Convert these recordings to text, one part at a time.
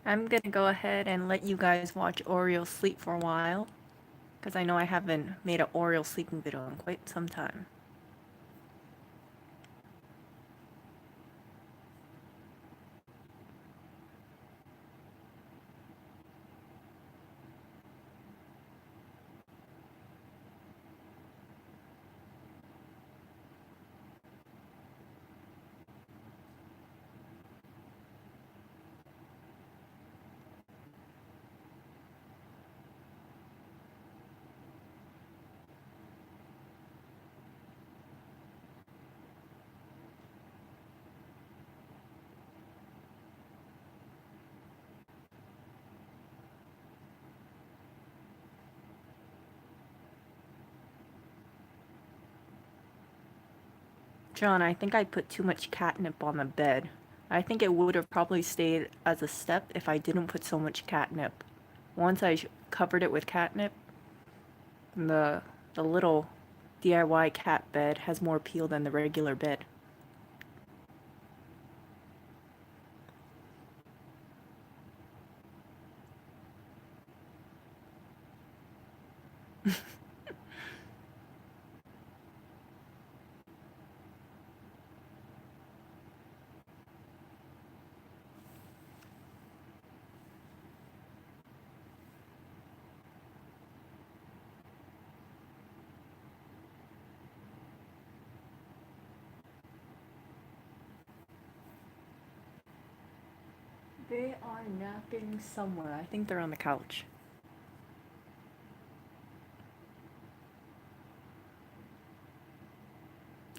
I'm gonna go ahead and let you guys watch Oreo sleep for a while, because I know I haven't made an Oreo sleeping video in quite some time. John, I think I put too much catnip on the bed. I think it would have probably stayed as a step if I didn't put so much catnip. Once I covered it with catnip, the the little DIY cat bed has more peel than the regular bed. They are napping somewhere. I think they're on the couch.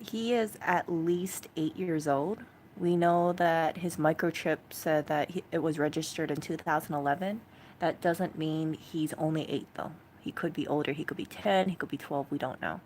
He is at least 8 years old. We know that his microchip said that it was registered in 2011. That doesn't mean he's only 8, though. He could be older. He could be 10. He could be 12. We don't know.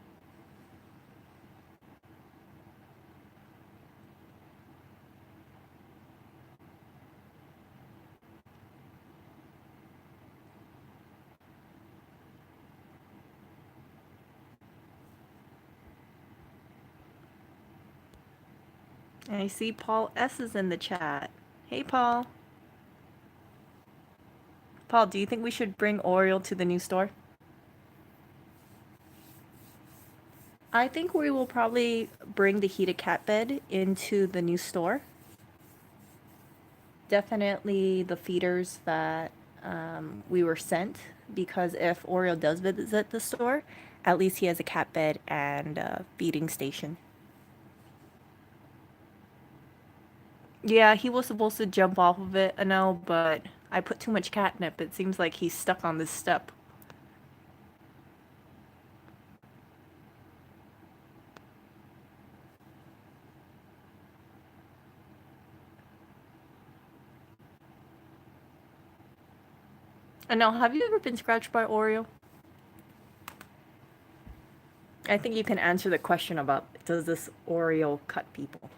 I see Paul S. is in the chat. Hey, Paul. Paul, do you think we should bring Oreo to the new store? I think we will probably bring the heated cat bed into the new store. Definitely the feeders that we were sent, because if Oreo does visit the store, at least he has a cat bed and a feeding station. Yeah, he was supposed to jump off of it, I know, but I put too much catnip. It seems like he's stuck on this step. And now, have you ever been scratched by Oreo? I think you can answer the question about, does this Oreo cut people?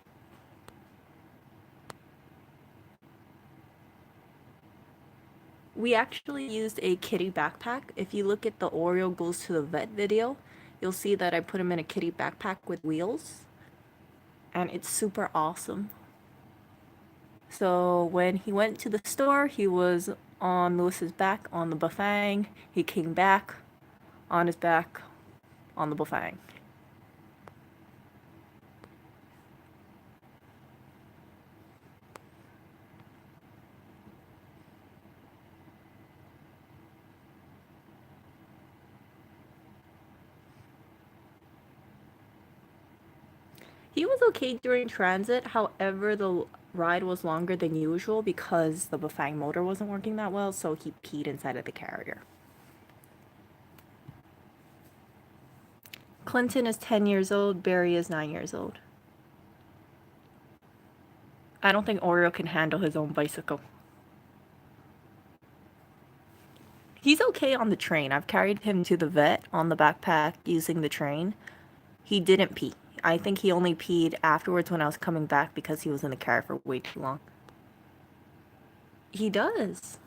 We actually used a kitty backpack. If you look at the Oreo goes to the vet video, you'll see that I put him in a kitty backpack with wheels. And it's super awesome. So when he went to the store, he was on Lewis's back on the buffang. He came back on his back on the buffang. He was okay during transit, however, the ride was longer than usual because the buffang motor wasn't working that well, so he peed inside of the carrier. Clinton is 10 years old, Barry is 9 years old. I don't think Oreo can handle his own bicycle. He's okay on the train. I've carried him to the vet on the backpack using the train. He didn't pee. I think he only peed afterwards when I was coming back because he was in the car for way too long. He does.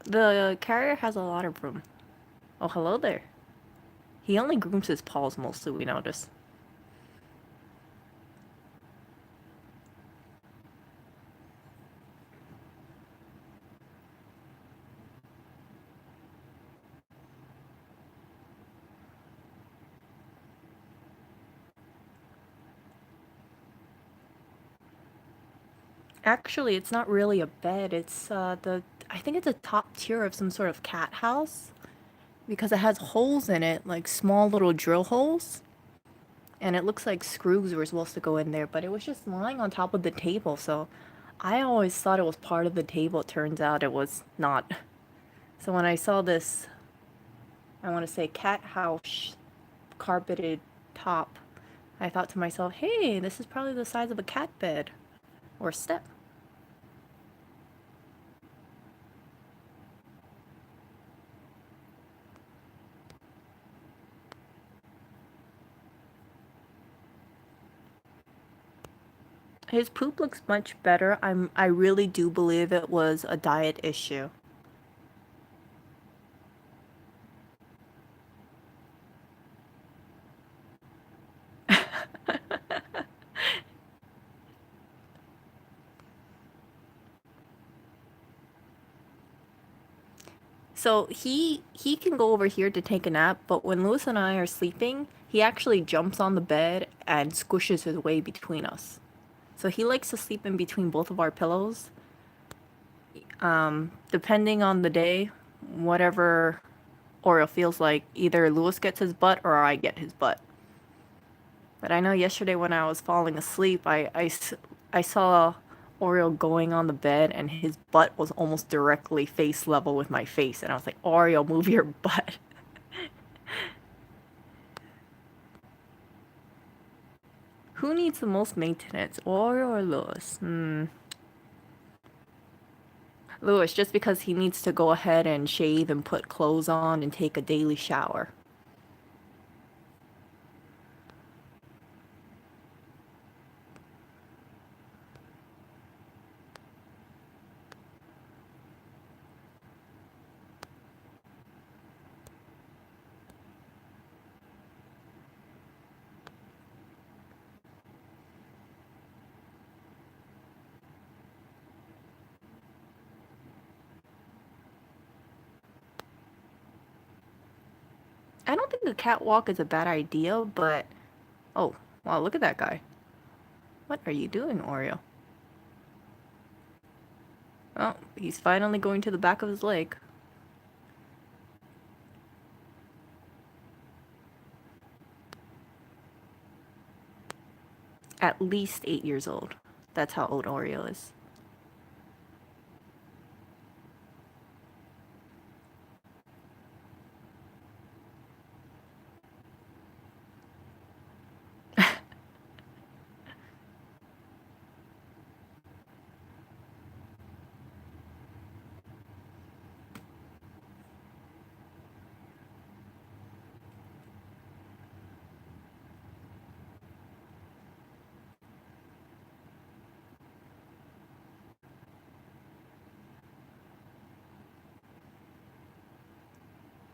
The carrier has a lot of room. Oh, hello there. He only grooms his paws mostly, we notice. Actually, it's not really a bed. It's I think it's a top tier of some sort of cat house because it has holes in it, like small little drill holes. And it looks like screws were supposed to go in there, but it was just lying on top of the table, so I always thought it was part of the table. It turns out it was not. So when I saw this, I want to say cat house carpeted top, I thought to myself, hey, this is probably the size of a cat bed or step. His poop looks much better. I really do believe it was a diet issue. So he can go over here to take a nap, but when Lewis and I are sleeping, he actually jumps on the bed and squishes his way between us. So he likes to sleep in between both of our pillows. Depending on the day, whatever Oreo feels like, either Lewis gets his butt or I get his butt. But I know yesterday when I was falling asleep, I saw Oreo going on the bed and his butt was almost directly face level with my face. And I was like, Oreo, move your butt. Who needs the most maintenance, Oreo or Lewis? Lewis, just because he needs to go ahead and shave and put clothes on and take a daily shower. I don't think a catwalk is a bad idea, but... Oh, wow, look at that guy. What are you doing, Oreo? Oh, he's finally going to the back of his leg. At least 8 years old. That's how old Oreo is.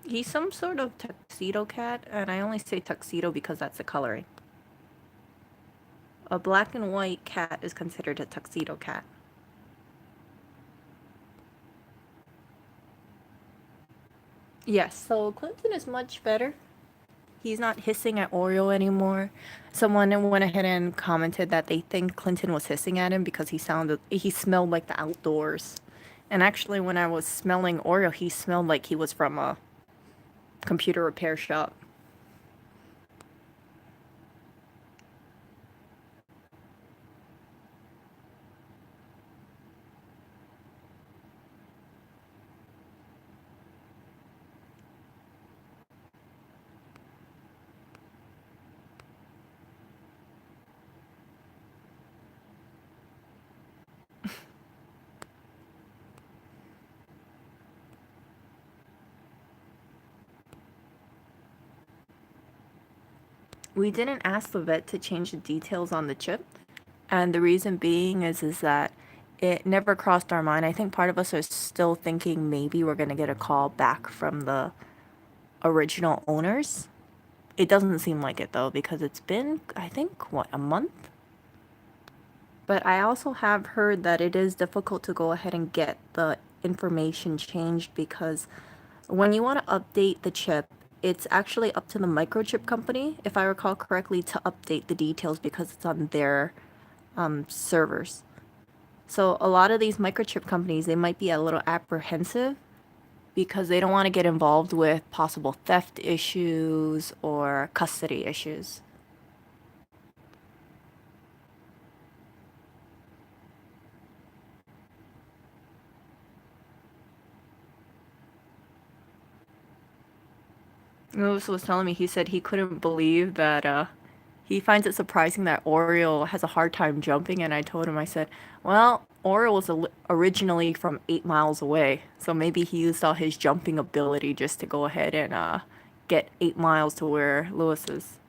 He's some sort of tuxedo cat, and I only say tuxedo because that's the coloring. A black and white cat is considered a tuxedo cat. Yes, so Clinton is much better. He's not hissing at Oreo anymore. Someone went ahead and commented that they think Clinton was hissing at him because he smelled like the outdoors. And actually, when I was smelling Oreo, he smelled like he was from a computer repair shop. We didn't ask the vet to change the details on the chip, and the reason being is that it never crossed our mind. I think part of us are still thinking maybe we're gonna get a call back from the original owners. It doesn't seem like it though, because it's been, I think, what, a month? But I also have heard that it is difficult to go ahead and get the information changed because when you want to update the chip, it's actually up to the microchip company, if I recall correctly, to update the details because it's on their servers. So a lot of these microchip companies, they might be a little apprehensive because they don't want to get involved with possible theft issues or custody issues. Lewis was telling me, he said he couldn't believe that he finds it surprising that Oreo has a hard time jumping, and I told him, I said, well, Oreo was originally from 8 miles away, so maybe he used all his jumping ability just to go ahead and get 8 miles to where Lewis is.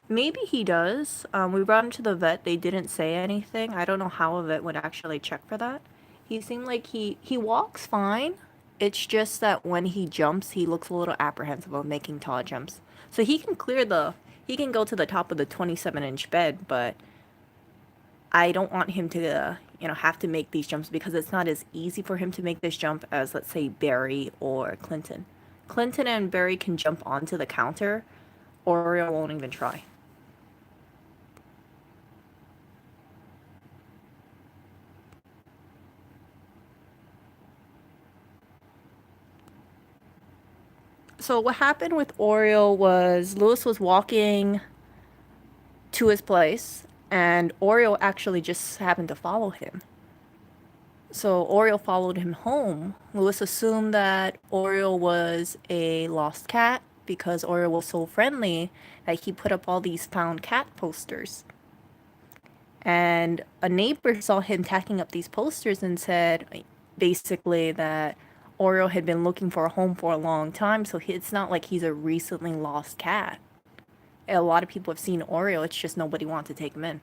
Maybe he does. We brought him to the vet. They didn't say anything. I don't know how a vet would actually check for that. He seemed like he walks fine. It's just that when he jumps, he looks a little apprehensive of making tall jumps. So he can go to the top of the 27-inch bed, but I don't want him to have to make these jumps because it's not as easy for him to make this jump as, let's say, Barry or Clinton. Clinton and Barry can jump onto the counter. Oreo won't even try. So what happened with Oreo was Lewis was walking to his place, and Oreo actually just happened to follow him. So Oreo followed him home. Lewis assumed that Oreo was a lost cat because Oreo was so friendly that he put up all these found cat posters. And a neighbor saw him tacking up these posters and said basically that Oreo had been looking for a home for a long time, so it's not like he's a recently lost cat. A lot of people have seen Oreo, it's just nobody wants to take him in.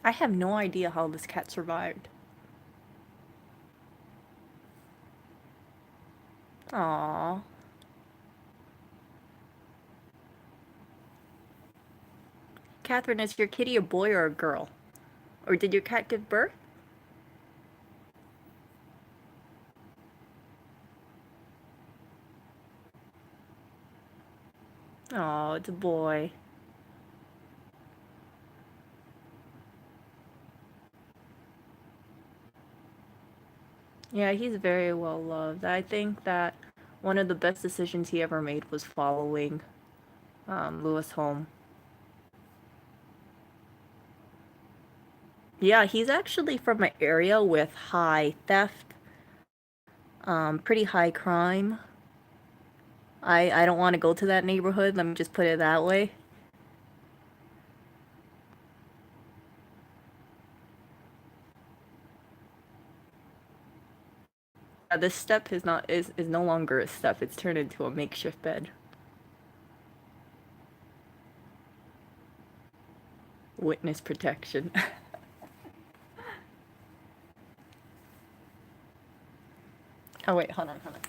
I have no idea how this cat survived. Aww. Catherine, is your kitty a boy or a girl? Or did your cat give birth? Oh, it's a boy. Yeah, he's very well loved. I think that one of the best decisions he ever made was following Lewis home. Yeah, he's actually from an area with high theft, pretty high crime. I don't want to go to that neighborhood, let me just put it that way. This step is no longer a step, it's turned into a makeshift bed. Witness protection. Oh wait, hold on, hold on.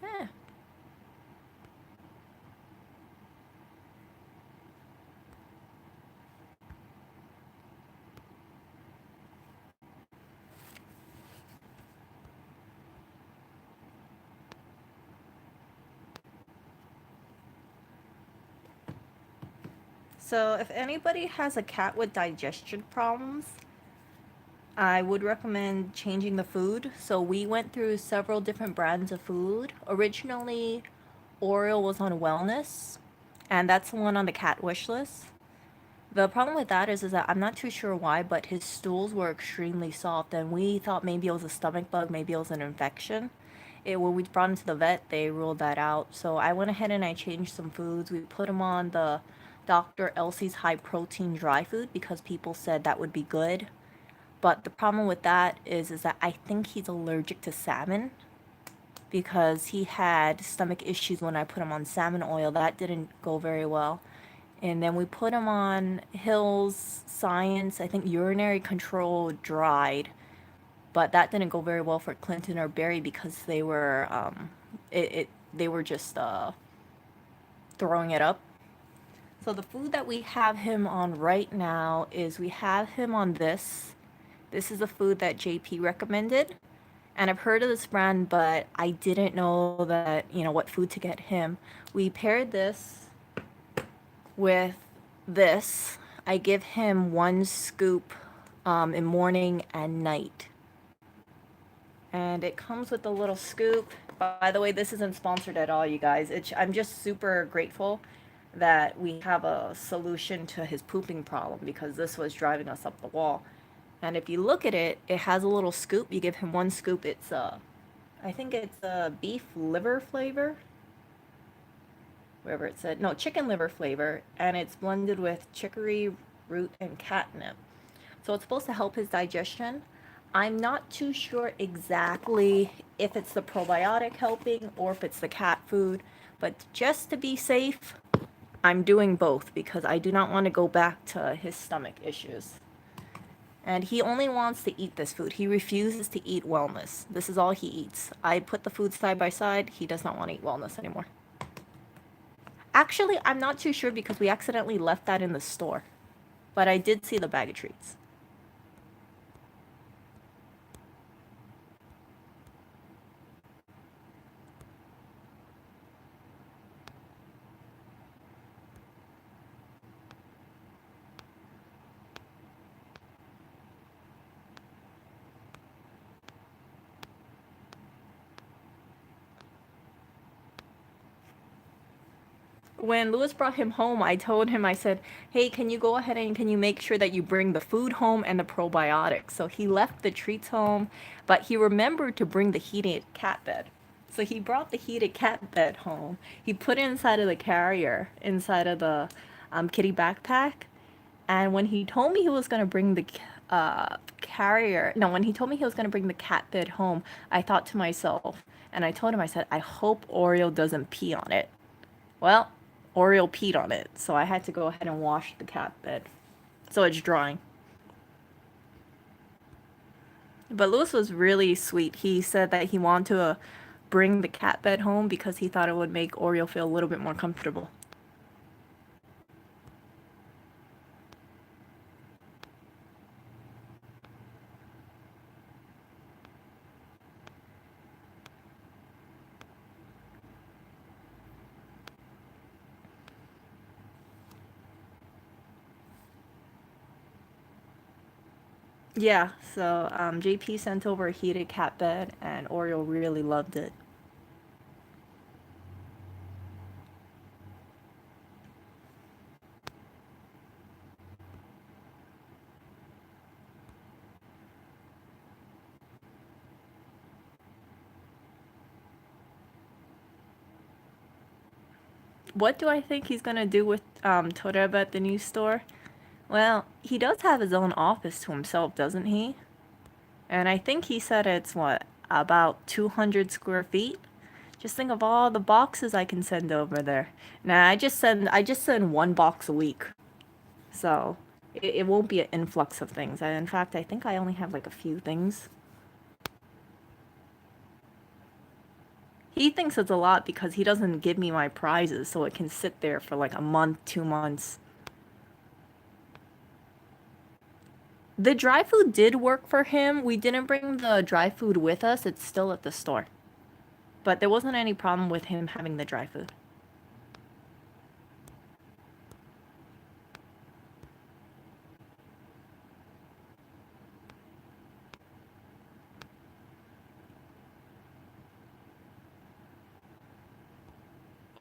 Eh. So if anybody has a cat with digestion problems, I would recommend changing the food. So we went through several different brands of food. Originally, Oreo was on wellness, and that's the one on the cat wish list. The problem with that is that I'm not too sure why, but his stools were extremely soft, and we thought maybe it was a stomach bug, maybe it was an infection. When we brought him to the vet, they ruled that out. So I went ahead and I changed some foods. We put him on the Dr. Elsie's high protein dry food because people said that would be good. But the problem with that is that I think he's allergic to salmon because he had stomach issues when I put him on salmon oil. That didn't go very well. And then we put him on Hills Science, I think urinary control dried, but that didn't go very well for Clinton or Barry because they were just throwing it up. So the food that we have him on right now is we have him on this. This is a food that JP recommended. And I've heard of this brand, but I didn't know that, what food to get him. We paired this with this. I give him 1 scoop in morning and night. And it comes with a little scoop. By the way, this isn't sponsored at all, you guys. I'm just super grateful that we have a solution to his pooping problem because this was driving us up the wall. And if you look at it, it has a little scoop. You give him 1 scoop. It's I think it's a beef liver flavor. Wherever it said, no, chicken liver flavor, and it's blended with chicory root and catnip. So it's supposed to help his digestion. I'm not too sure exactly if it's the probiotic helping or if it's the cat food, but just to be safe, I'm doing both because I do not want to go back to his stomach issues. And he only wants to eat this food. He refuses to eat wellness. This is all he eats. I put the food side by side. He does not want to eat wellness anymore. Actually, I'm not too sure because we accidentally left that in the store. But I did see the bag of treats. When Lewis brought him home, I told him, I said, hey, can you go ahead and can you make sure that you bring the food home and the probiotics? So he left the treats home, but he remembered to bring the heated cat bed. So he brought the heated cat bed home. He put it inside of the carrier, inside of the kitty backpack. And when he told me he was going to bring the when he told me he was going to bring the cat bed home, I thought to myself, and I told him, I said, I hope Oreo doesn't pee on it. Well, Oreo peed on it, so I had to go ahead and wash the cat bed. So it's drying. But Lewis was really sweet. He said that he wanted to bring the cat bed home because he thought it would make Oreo feel a little bit more comfortable. Yeah, so JP sent over a heated cat bed, and Oreo really loved it. What do I think he's gonna do with Toreba at the new store? Well, he does have his own office to himself, doesn't he? And I think he said it's what, about 200 square feet? Just think of all the boxes I can send over there. Nah, I just send 1 box a week. So it won't be an influx of things. In fact, I think I only have like a few things. He thinks it's a lot because he doesn't give me my prizes, so it can sit there for like a month, 2 months. The dry food did work for him. We didn't bring the dry food with us. It's still at the store. But there wasn't any problem with him having the dry food.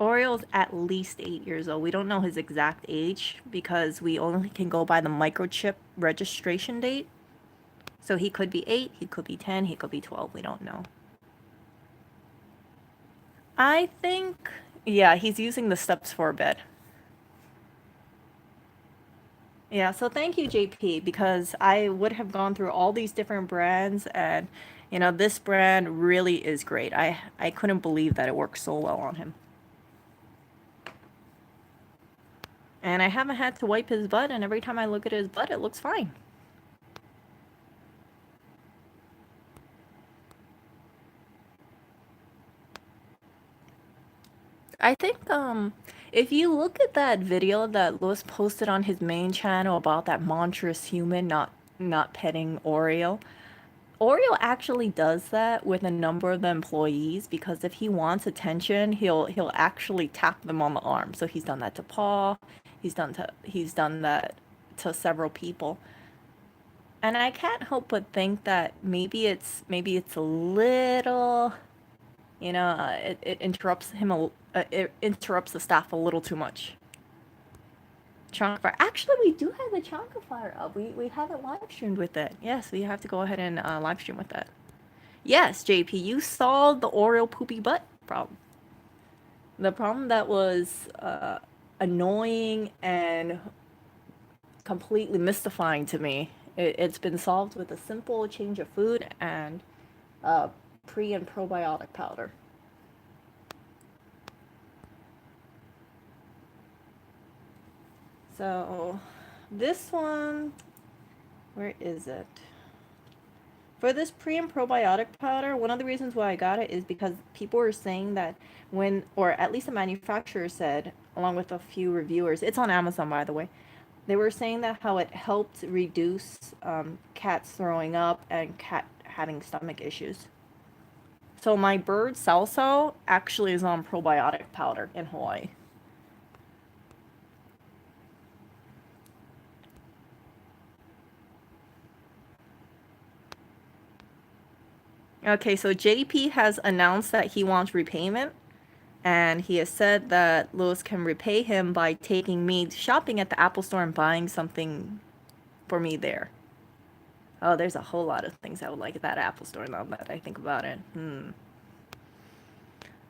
Oreo's at least 8 years old. We don't know his exact age because we only can go by the microchip registration date. So he could be 8, he could be 10, he could be 12. We don't know. I think, yeah, he's using the steps for a bed. Yeah, so thank you, JP, because I would have gone through all these different brands, and this brand really is great. I couldn't believe that it works so well on him. And I haven't had to wipe his butt, and every time I look at his butt, it looks fine. I think if you look at that video that Lewis posted on his main channel about that monstrous human not petting Oreo, Oreo actually does that with a number of the employees because if he wants attention, he'll actually tap them on the arm. So he's done that to Paul, he's done that to several people. And I can't help but think that maybe it's a little, it interrupts it interrupts the staff a little too much. Chunkifier. Actually, we do have the Chunkifier up. We haven't live streamed with it. Yes, we have to go ahead and live stream with that. Yes, JP, you solved the Oreo poopy butt problem. The problem that was annoying and completely mystifying to me. It's been solved with a simple change of food and pre and probiotic powder. So this one, where is it? For this pre and probiotic powder, one of the reasons why I got it is because people were saying that or at least the manufacturer said, along with a few reviewers, it's on Amazon by the way, they were saying that how it helped reduce cats throwing up and cat having stomach issues. So my bird Salso actually is on probiotic powder in Hawaii. Okay, so JP has announced that he wants repayment, and he has said that Lewis can repay him by taking me shopping at the Apple store and buying something for me there. Oh, there's a whole lot of things I would like at that Apple store now that I think about it.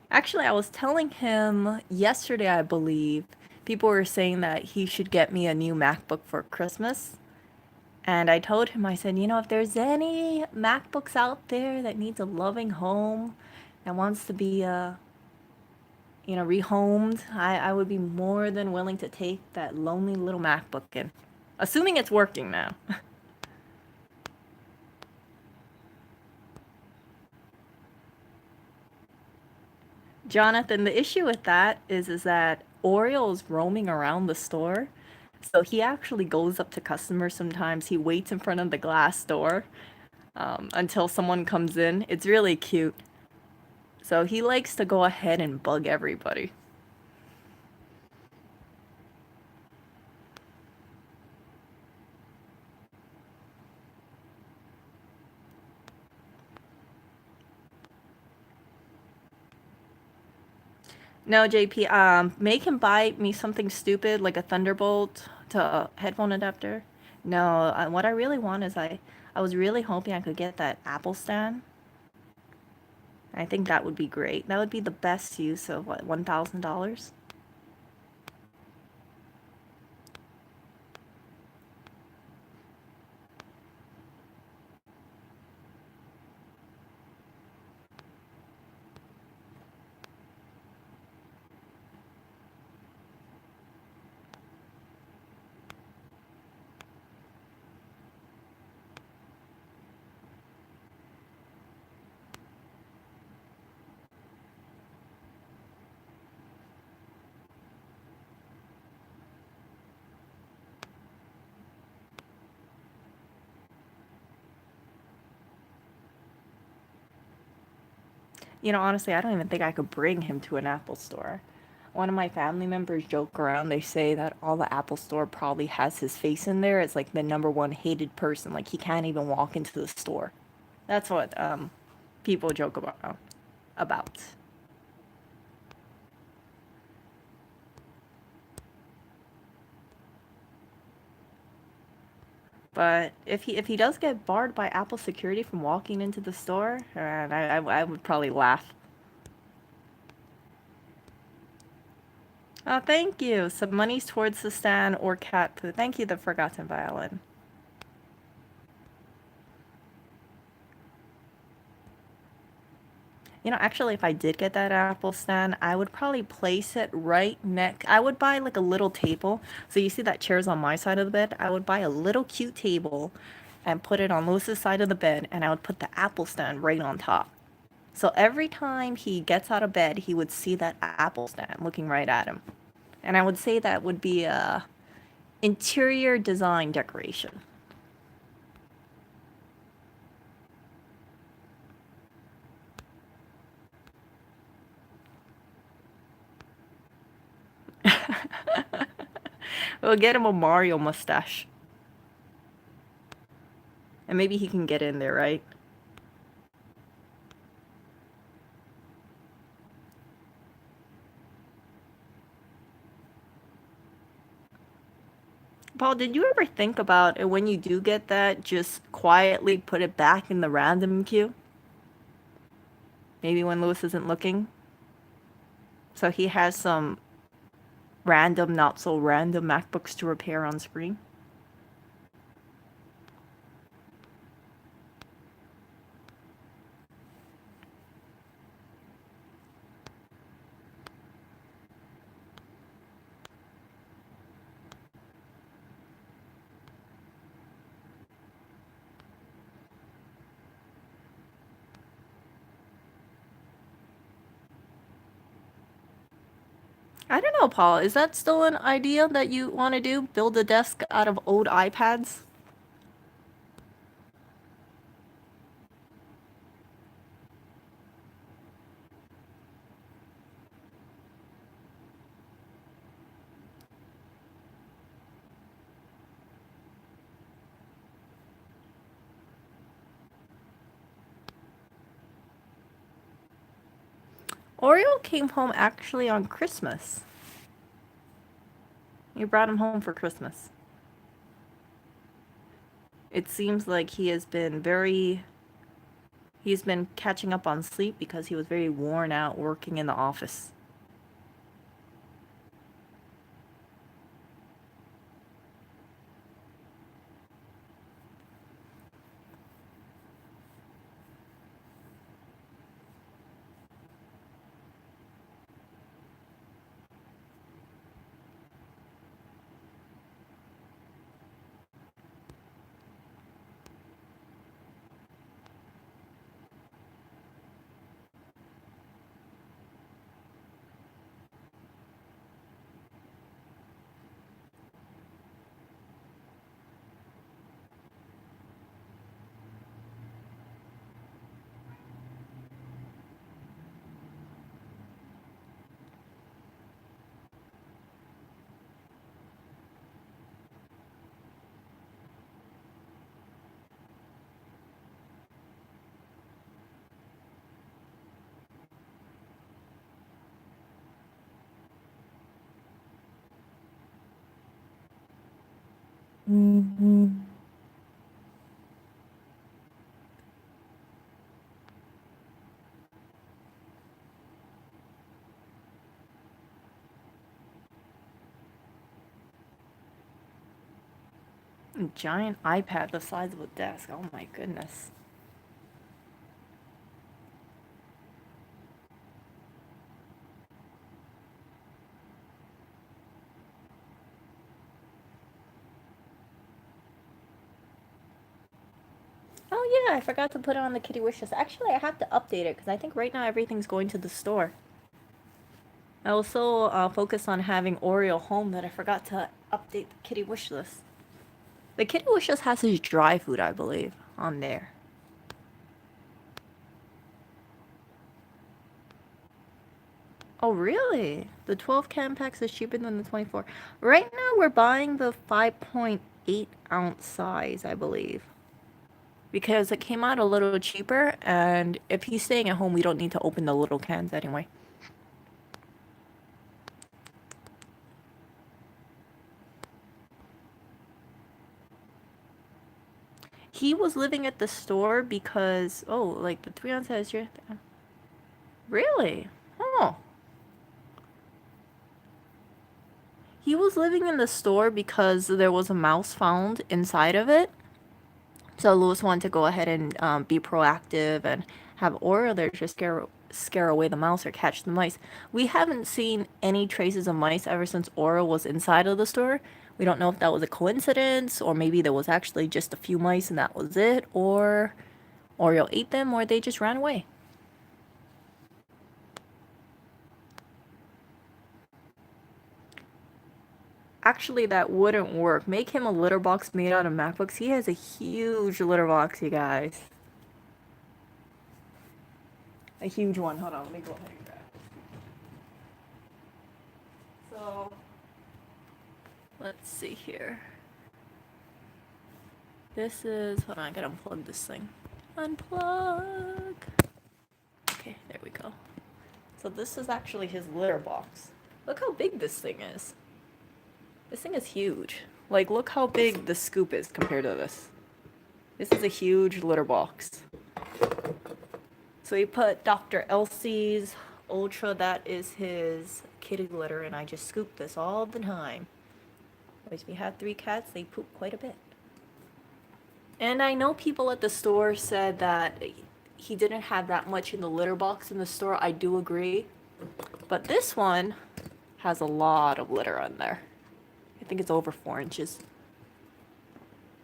Actually, I was telling him yesterday, I believe, people were saying that he should get me a new MacBook for Christmas. And I told him, I said, if there's any MacBooks out there that needs a loving home, that wants to be, rehomed, I would be more than willing to take that lonely little MacBook in. Assuming it's working now. Jonathan, the issue with that is that Oreo is roaming around the store. So he actually goes up to customers sometimes. He waits in front of the glass door until someone comes in. It's really cute. So he likes to go ahead and bug everybody. No, JP, make him buy me something stupid like a Thunderbolt to a headphone adapter. No, what I really want is I was really hoping I could get that Apple stand. I think that would be great. That would be the best use of what, $1,000? Honestly, I don't even think I could bring him to an Apple store. One of my family members joke around. They say that all the Apple store probably has his face in there. It's like the number one hated person. Like he can't even walk into the store. That's what people joke about. But if he does get barred by Apple security from walking into the store, I would probably laugh. Oh, thank you. Some money's towards the stand or cat poo. Thank you, the Forgotten Violin. You know, actually, if I did get that Apple stand, I would probably place it right next. I would buy like a little table. So you see that chair's on my side of the bed? I would buy a little cute table and put it on Lewis's side of the bed, and I would put the Apple stand right on top. So every time he gets out of bed, he would see that Apple stand looking right at him. And I would say that would be a interior design decoration. We'll get him a Mario mustache. And maybe he can get in there, right? Paul, did you ever think about when you do get that, just quietly put it back in the random queue? Maybe when Lewis isn't looking? So he has some random, not so random MacBooks to repair on screen? I don't know, Paul. Is that still an idea that you want to do? Build a desk out of old iPads? Oreo came home actually on Christmas. You brought him home for Christmas. It seems like he's been catching up on sleep because he was very worn out working in the office. A giant iPad the size of a desk. Oh my goodness. Oh yeah, I forgot to put it on the kitty wishes. Actually, I have to update it because I think right now everything's going to the store. I was so focused on having Oreo home that I forgot to update the kitty wish list. The kitty wish list has his dry food, I believe, on there. Oh really? The 12 can packs is cheaper than the 24. Right now we're buying the 5.8 ounce size, I believe. Because it came out a little cheaper, and if he's staying at home, we don't need to open the little cans anyway. He was living at the store because, oh, like the 3 ounce has your. Really? Oh. He was living in the store because there was a mouse found inside of it. So Lewis wanted to go ahead and be proactive and have Oreo there to scare away the mouse or catch the mice. We haven't seen any traces of mice ever since Oreo was inside of the store. We don't know if that was a coincidence or maybe there was actually just a few mice and that was it, or Oreo ate them or they just ran away. Actually, that wouldn't work. Make him a litter box made out of MacBooks. He has a huge litter box, you guys. A huge one. Hold on, let me go ahead and grab it. So, let's see here. This is, hold on, I gotta unplug this thing. Unplug. Okay, there we go. So this is actually his litter box. Look how big this thing is. This thing is huge. Like, look how big the scoop is compared to this. This is a huge litter box. So he put Dr. Elsie's Ultra, that is his kitty litter, and I just scoop this all the time. Because we have 3 cats, they poop quite a bit. And I know people at the store said that he didn't have that much in the litter box in the store. I do agree. But this one has a lot of litter on there. I think it's over 4 inches.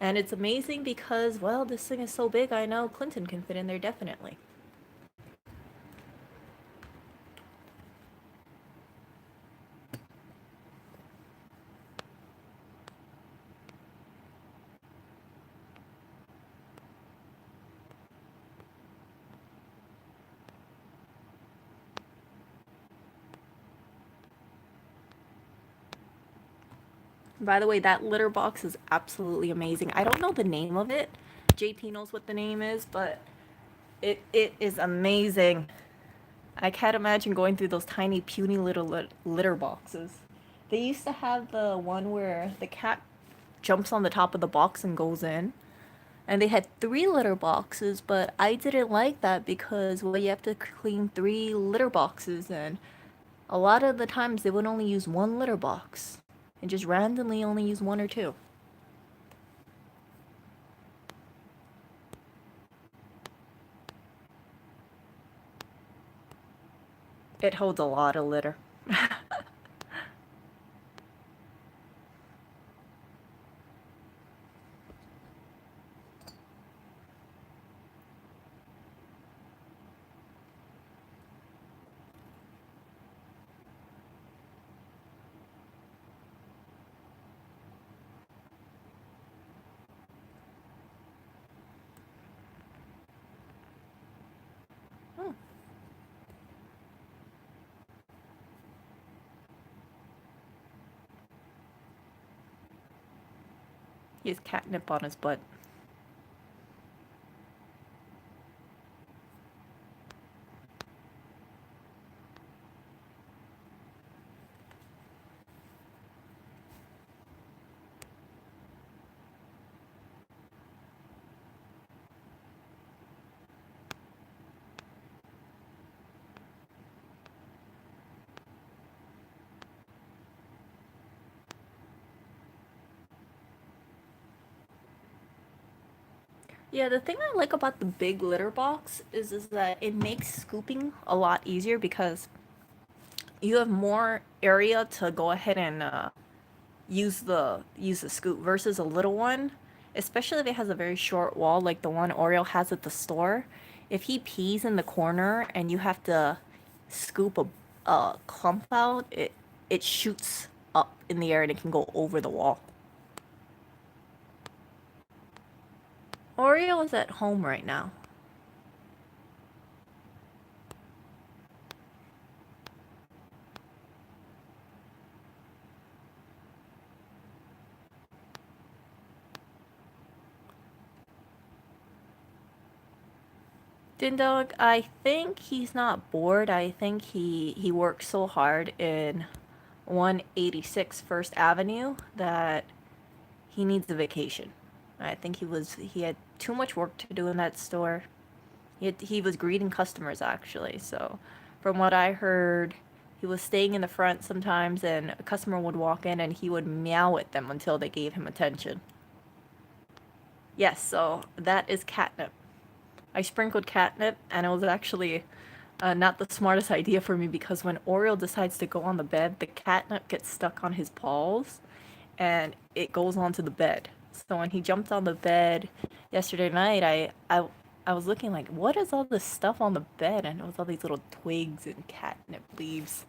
And it's amazing because, well, this thing is so big, I know Clinton can fit in there definitely. By the way, that litter box is absolutely amazing. I don't know the name of it. JP knows what the name is, but it is amazing. I can't imagine going through those tiny, puny little litter boxes. They used to have the one where the cat jumps on the top of the box and goes in. And they had 3 litter boxes, but I didn't like that because, well, you have to clean 3 litter boxes, and a lot of the times they would only use 1 litter box and just randomly only use 1 or 2. It holds a lot of litter. Oh. He has catnip on his butt. Yeah, the thing I like about the big litter box is that it makes scooping a lot easier because you have more area to go ahead and use the scoop versus a little one, especially if it has a very short wall like the one Oreo has at the store. If he pees in the corner and you have to scoop a clump out, it shoots up in the air and it can go over the wall. Oreo is at home right now. Dindog, I think he's not bored. I think he works so hard in 186 First Avenue that he needs a vacation. I think he had too much work to do in that store. He was greeting customers actually. So, from what I heard, he was staying in the front sometimes, and a customer would walk in and he would meow at them until they gave him attention. Yes, so that is catnip. I sprinkled catnip, and it was actually not the smartest idea for me because when Oreo decides to go on the bed, the catnip gets stuck on his paws and it goes onto the bed. So when he jumped on the bed yesterday night, I was looking like, what is all this stuff on the bed? And it was all these little twigs and catnip leaves.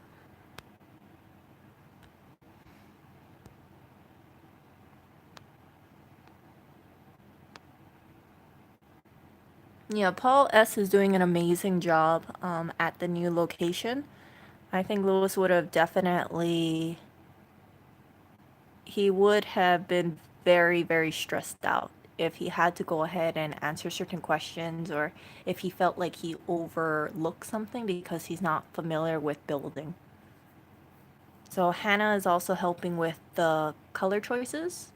Yeah, Paul S. is doing an amazing job at the new location. I think Lewis would have definitely, he would have been very, very stressed out if he had to go ahead and answer certain questions or if he felt like he overlooked something because he's not familiar with building. So Hannah is also helping with the color choices,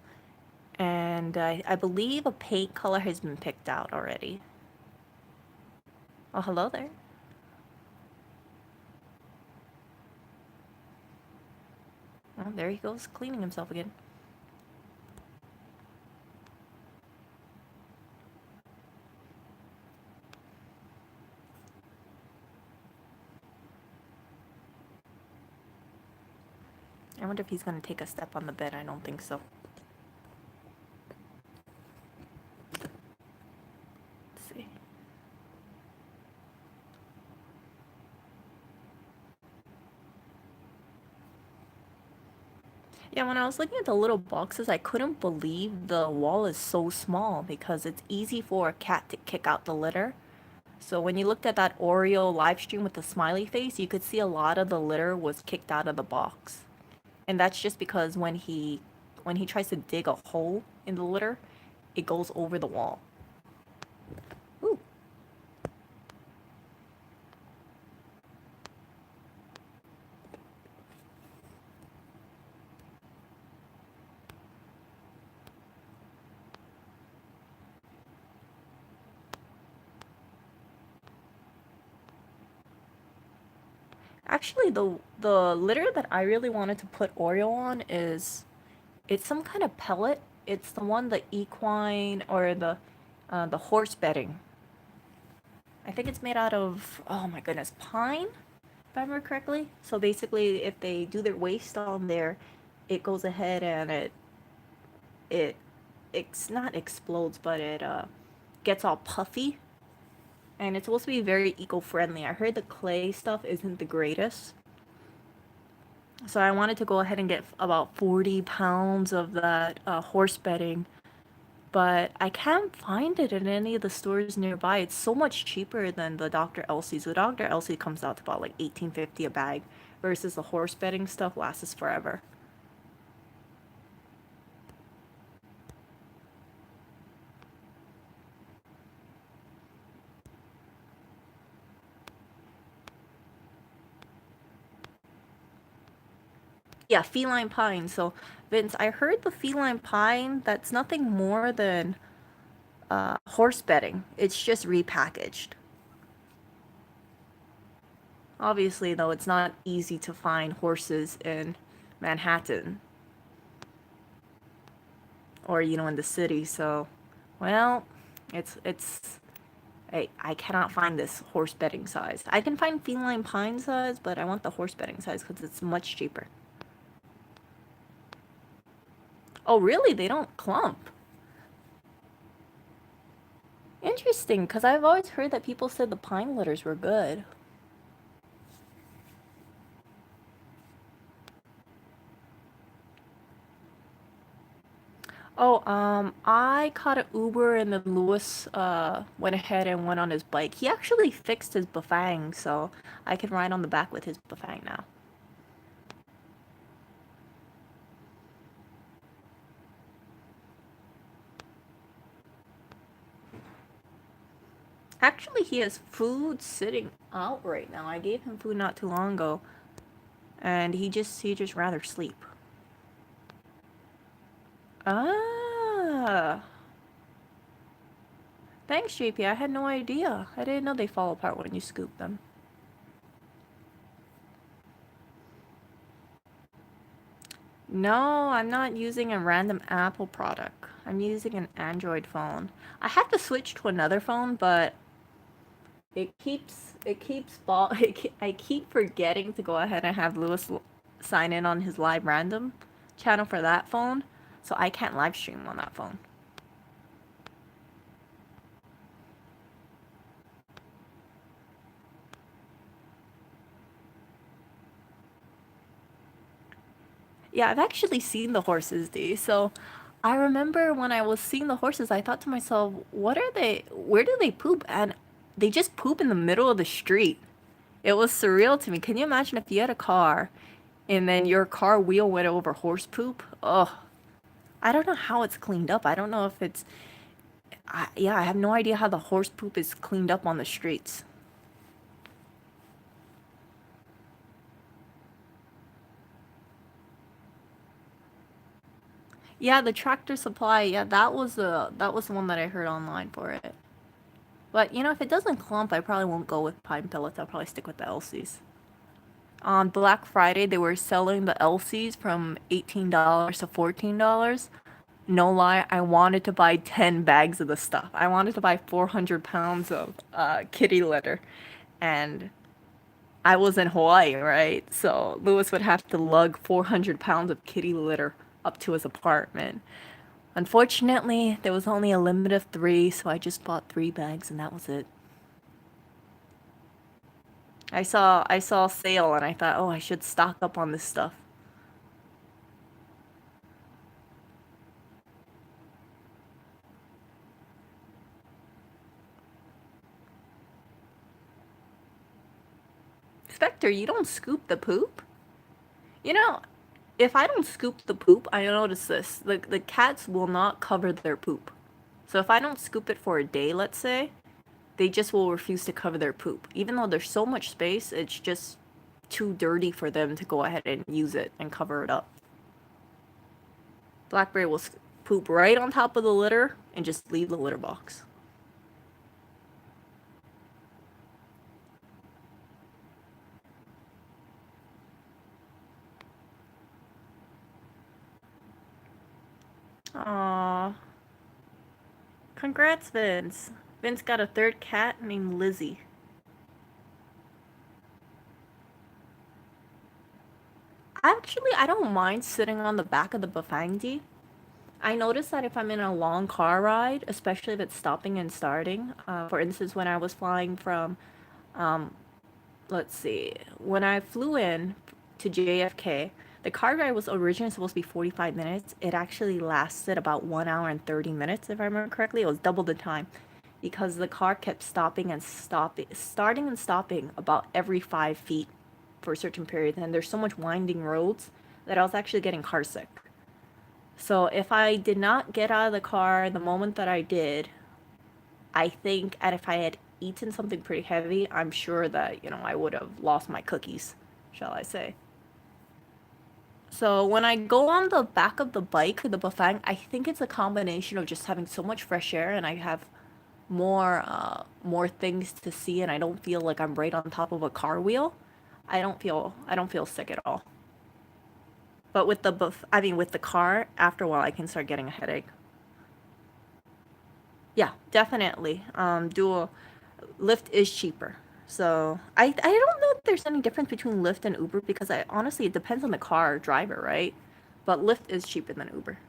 and I believe a paint color has been picked out already. Oh, hello there. Oh, there he goes, cleaning himself again. I wonder if he's going to take a step on the bed. I don't think so. Let's see. Yeah, when I was looking at the little boxes, I couldn't believe the wall is so small because it's easy for a cat to kick out the litter. So when you looked at that Oreo live stream with the smiley face, you could see a lot of the litter was kicked out of the box. And that's just because when he tries to dig a hole in the litter, it goes over the wall. Ooh. Actually, the litter that I really wanted to put Oreo on is it's some kind of pellet. It's the one the equine or the horse bedding. I think it's made out of, oh my goodness, pine, if I remember correctly. So basically, if they do their waste on there, it goes ahead and it it's not explodes, but it gets all puffy. And it's supposed to be very eco-friendly. I heard the clay stuff isn't the greatest. So I wanted to go ahead and get about 40 pounds of that horse bedding, but I can't find it in any of the stores nearby. It's so much cheaper than the Dr. Elsie's. The Dr. Elsie comes out to about like 18.50 a bag, versus the horse bedding stuff lasts forever. Yeah, feline pine. So Vince, I heard the feline pine, that's nothing more than horse bedding. It's just repackaged. Obviously, though, it's not easy to find horses in Manhattan or in the city. So, well, it's I cannot find this horse bedding size. I can find feline pine size, but I want the horse bedding size because it's much cheaper. Oh, really? They don't clump. Interesting, because I've always heard that people said the pine litters were good. Oh, I caught an Uber and then Lewis went ahead and went on his bike. He actually fixed his bafang, so I can ride on the back with his bafang now. Actually, he has food sitting out right now. I gave him food not too long ago, and he just rather sleep. Ah. Thanks, JP. I had no idea. I didn't know they fall apart when you scoop them. No, I'm not using a random Apple product. I'm using an Android phone. I had to switch to another phone, but I keep forgetting to go ahead and have Lewis sign in on his live random channel for that phone, so I can't live stream on that phone. Yeah, I've actually seen the horses, D. So I remember when I was seeing the horses, I thought to myself, what are they? Where do they poop? And they just poop in the middle of the street. It was surreal to me. Can you imagine if you had a car and then your car wheel went over horse poop? Oh, I don't know how it's cleaned up. I don't know if it's. Yeah, I have no idea how the horse poop is cleaned up on the streets. Yeah, the Tractor Supply. Yeah, that was the one that I heard online for it. But you know, if it doesn't clump, I probably won't go with pine pellets. I'll probably stick with the LCs. On Black Friday, they were selling the LCs from $18 to $14. No lie, I wanted to buy 10 bags of the stuff. I wanted to buy 400 pounds of kitty litter. And I was in Hawaii, right? So Lewis would have to lug 400 pounds of kitty litter up to his apartment. Unfortunately, there was only a limit of 3, so I just bought 3 bags and that was it. I saw a sale and I thought, oh, I should stock up on this stuff. Spectre, you don't scoop the poop? You know, if I don't scoop the poop, I notice this. The cats will not cover their poop. So if I don't scoop it for a day, let's say, they just will refuse to cover their poop. Even though there's so much space, it's just too dirty for them to go ahead and use it and cover it up. Blackberry will poop right on top of the litter and just leave the litter box. Aww. Congrats, Vince. Vince got a third cat named Lizzie. Actually, I don't mind sitting on the back of the Bafangdi. I notice that if I'm in a long car ride, especially if it's stopping and starting, for instance, when I was flying from, um, let's see, when I flew in to JFK, the car ride was originally supposed to be 45 minutes. It actually lasted about 1 hour and 30 minutes, if I remember correctly. It was double the time because the car kept stopping and stopping, starting and stopping about every 5 feet for a certain period. And there's so much winding roads that I was actually getting car sick. So if I did not get out of the car the moment that I did, I think, and if I had eaten something pretty heavy, I'm sure that, I would have lost my cookies, shall I say. So when I go on the back of the bike, the Bafang, I think it's a combination of just having so much fresh air and I have more things to see and I don't feel like I'm right on top of a car wheel. I don't feel sick at all. But with with the car, after a while I can start getting a headache. Yeah, definitely. Dual Lyft is cheaper. So I don't know if there's any difference between Lyft and Uber because I honestly it depends on the car driver, right? But Lyft is cheaper than Uber.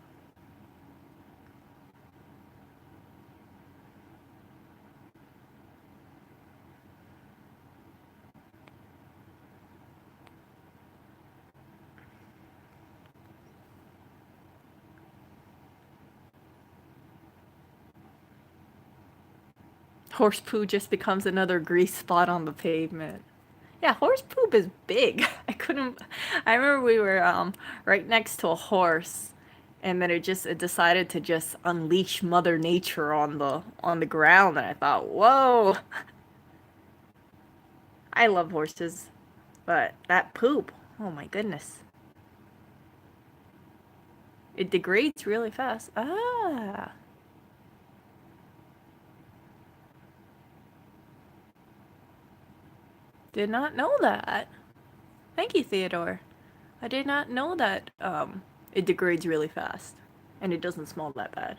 Horse poo just becomes another grease spot on the pavement. Yeah, horse poop is big. I couldn't. I remember we were right next to a horse, and then it decided to just unleash Mother Nature on the ground, and I thought, whoa, I love horses, but that poop, oh my goodness, it degrades really fast. Ah, Did not know that. Thank you, Theodore. I did not know that it degrades really fast and it doesn't smell that bad.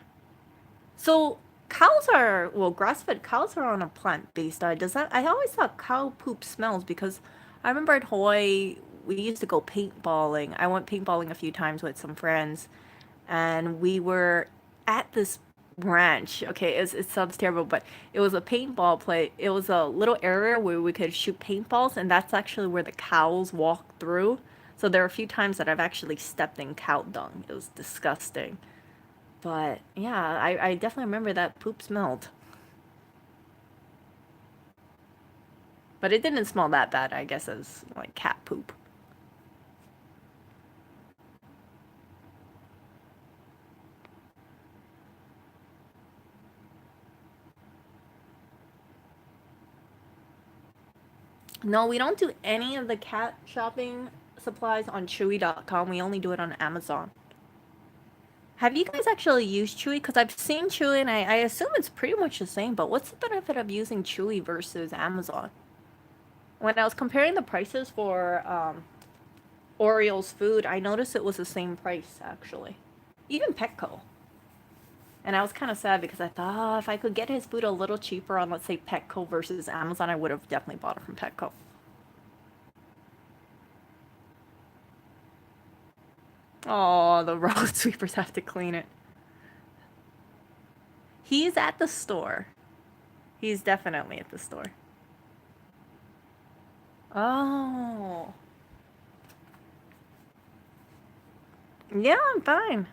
So cows are, well, grass-fed cows are on a plant-based diet. Does that? I always thought cow poop smells because I remember in Hawaii we used to go paintballing. I went paintballing a few times with some friends, and we were at this ranch. Okay, it sounds terrible, but it was a paintball play. It was a little area where we could shoot paintballs, and that's actually where the cows walk through. So there are a few times that I've actually stepped in cow dung. It was disgusting. But yeah, I definitely remember that poop smelled. But it didn't smell that bad, I guess, as like cat poop. No, we don't do any of the cat shopping supplies on Chewy.com. We only do it on Amazon. Have you guys actually used Chewy? Because I've seen Chewy and I assume it's pretty much the same, but what's the benefit of using Chewy versus Amazon? When I was comparing the prices for Oreo's food, I noticed it was the same price actually. Even Petco. And I was kind of sad because I thought, oh, if I could get his food a little cheaper on, let's say, Petco versus Amazon, I would have definitely bought it from Petco. Oh, the road sweepers have to clean it. He's at the store. He's definitely at the store. Oh. Yeah, I'm fine.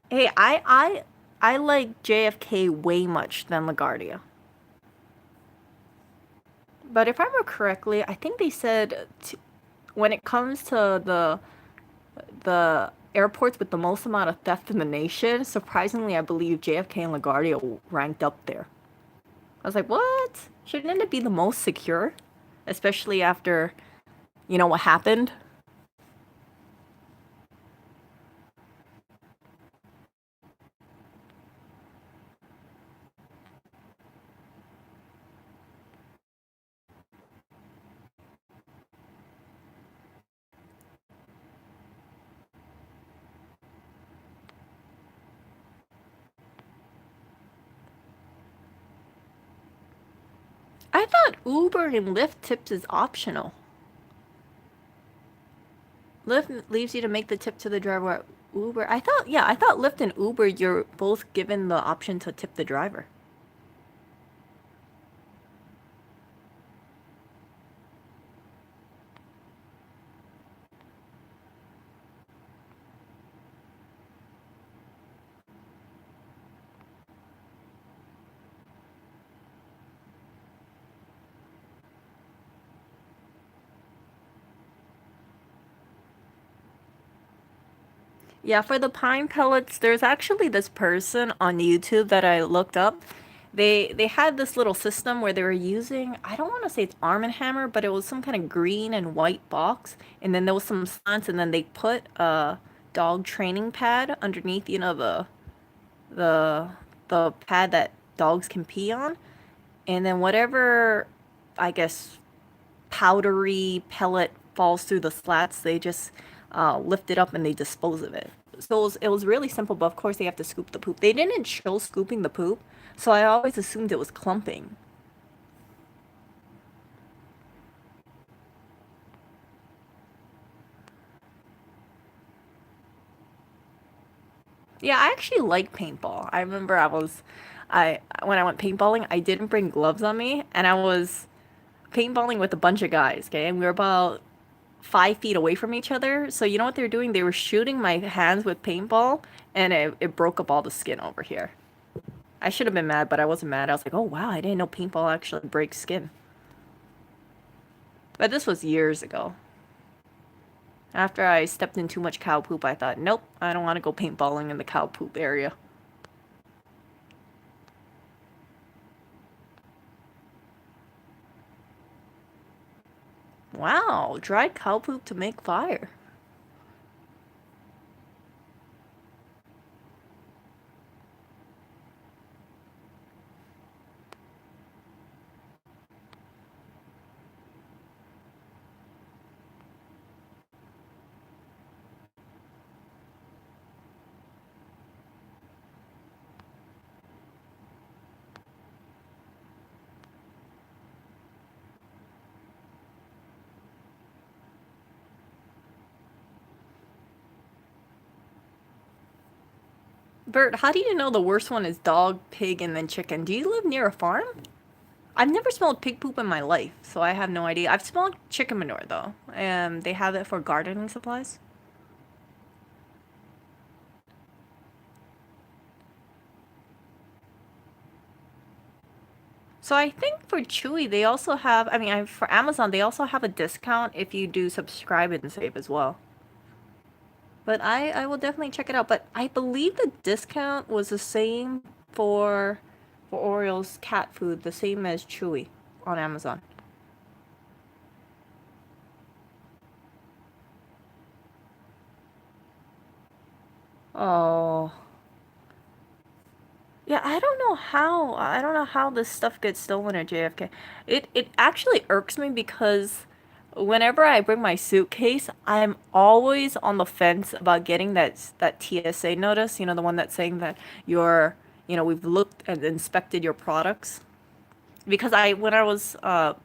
Hey, I like JFK way much than LaGuardia. But if I remember correctly, I think they said when it comes to the airports with the most amount of theft in the nation, surprisingly, I believe JFK and LaGuardia ranked up there. I was like, what? Shouldn't it be the most secure? Especially after, what happened? I thought Uber and Lyft tips is optional. Lyft leaves you to make the tip to the driver. Uber, I thought Lyft and Uber, you're both given the option to tip the driver. Yeah, for the pine pellets, there's actually this person on YouTube that I looked up. They had this little system where they were using, I don't want to say it's Arm& and Hammer, but it was some kind of green and white box, and then there was some slants, and then they put a dog training pad underneath, the the pad that dogs can pee on, and then whatever, I guess, powdery pellet falls through the slats, they just lift it up and they dispose of it. So it was really simple, but of course they have to scoop the poop. They didn't show scooping the poop, so I always assumed it was clumping. Yeah, I actually like paintball. I remember I when I went paintballing, I didn't bring gloves on me, and I was paintballing with a bunch of guys. Okay, and we were about 5 feet away from each other. So you know what they were doing? They were shooting my hands with paintball, and it broke up all the skin over here. I should have been mad, but I wasn't mad. I was like, oh wow, I didn't know paintball actually breaks skin. But this was years ago. After I stepped in too much cow poop, I thought, nope, I don't want to go paintballing in the cow poop area. Wow, dried cow poop to make fire. Bert, how do you know the worst one is dog, pig, and then chicken? Do you live near a farm? I've never smelled pig poop in my life, so I have no idea. I've smelled chicken manure though. They have it for gardening supplies. So I think for Chewy, they also have, for Amazon, they also have a discount if you do subscribe and save as well. But I will definitely check it out. But I believe the discount was the same for Oreo's cat food, the same as Chewy on Amazon. Oh. Yeah, I don't know how this stuff gets stolen at JFK. It actually irks me because whenever I bring my suitcase, I'm always on the fence about getting that TSA notice, the one that's saying that we've looked and inspected your products. Because when I was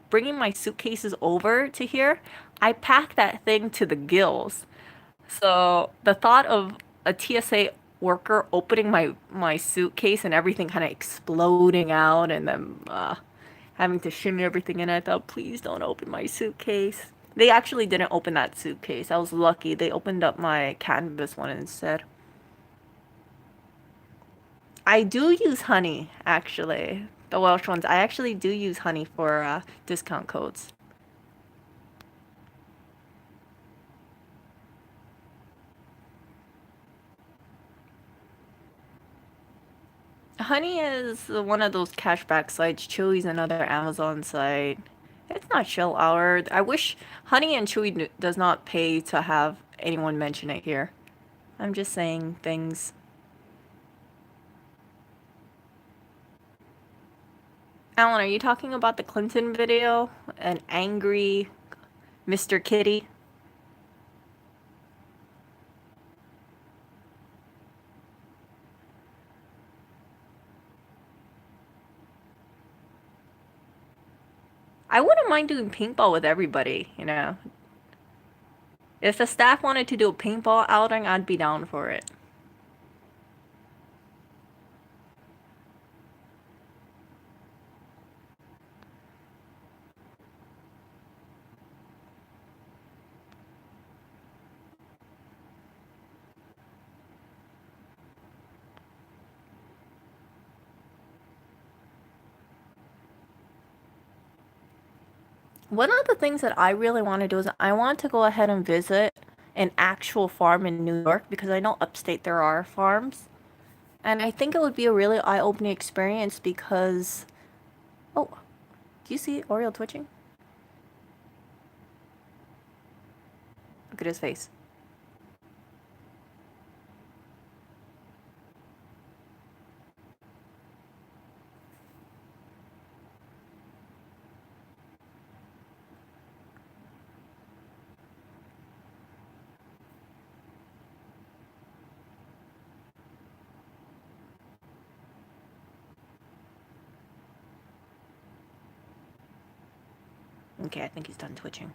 bringing my suitcases over to here, I packed that thing to the gills. So the thought of a TSA worker opening my suitcase and everything kind of exploding out and then having to shimmy everything in, I thought, please don't open my suitcase. They actually didn't open that suitcase. I was lucky. They opened up my canvas one instead. I do use honey, actually. The Welsh ones. I actually do use honey for discount codes. Honey is one of those cashback sites. Chewy's another Amazon site. It's not chill hour. I wish Honey and Chewy does not pay to have anyone mention it here. I'm just saying things. Alan, are you talking about the Clinton video? An angry Mr. Kitty? I wouldn't mind doing paintball with everybody. If the staff wanted to do a paintball outing, I'd be down for it. One of the things that I really want to do is I want to go ahead and visit an actual farm in New York because I know upstate there are farms. And I think it would be a really eye-opening experience because... Oh, do you see Oreo twitching? Look at his face. Okay, I think he's done twitching.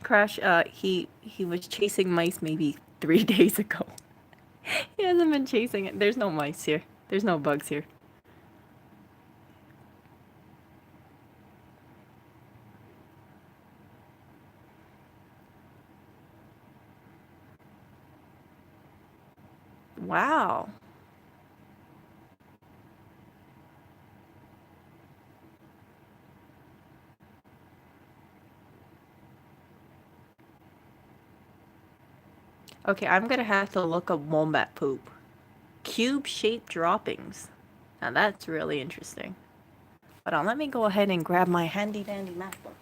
Crash, he was chasing mice maybe 3 days ago. He hasn't been chasing it. There's no mice here. There's no bugs here. Wow. Okay, I'm gonna have to look up wombat poop. Cube-shaped droppings. Now that's really interesting. Hold on, let me go ahead and grab my handy-dandy MacBook.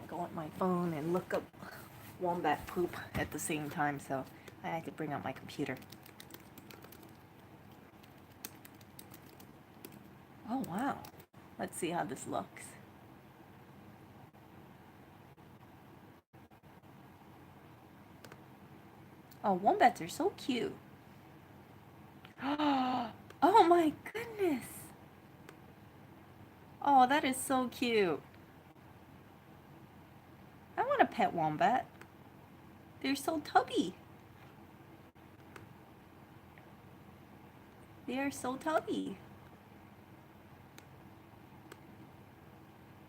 go on my phone and look up wombat poop at the same time, so I had to bring up my computer. Oh wow. Let's see how this looks. Oh, wombats are so cute. Oh my goodness. Oh, that is so cute. I want a pet wombat. They're so tubby. They are so tubby.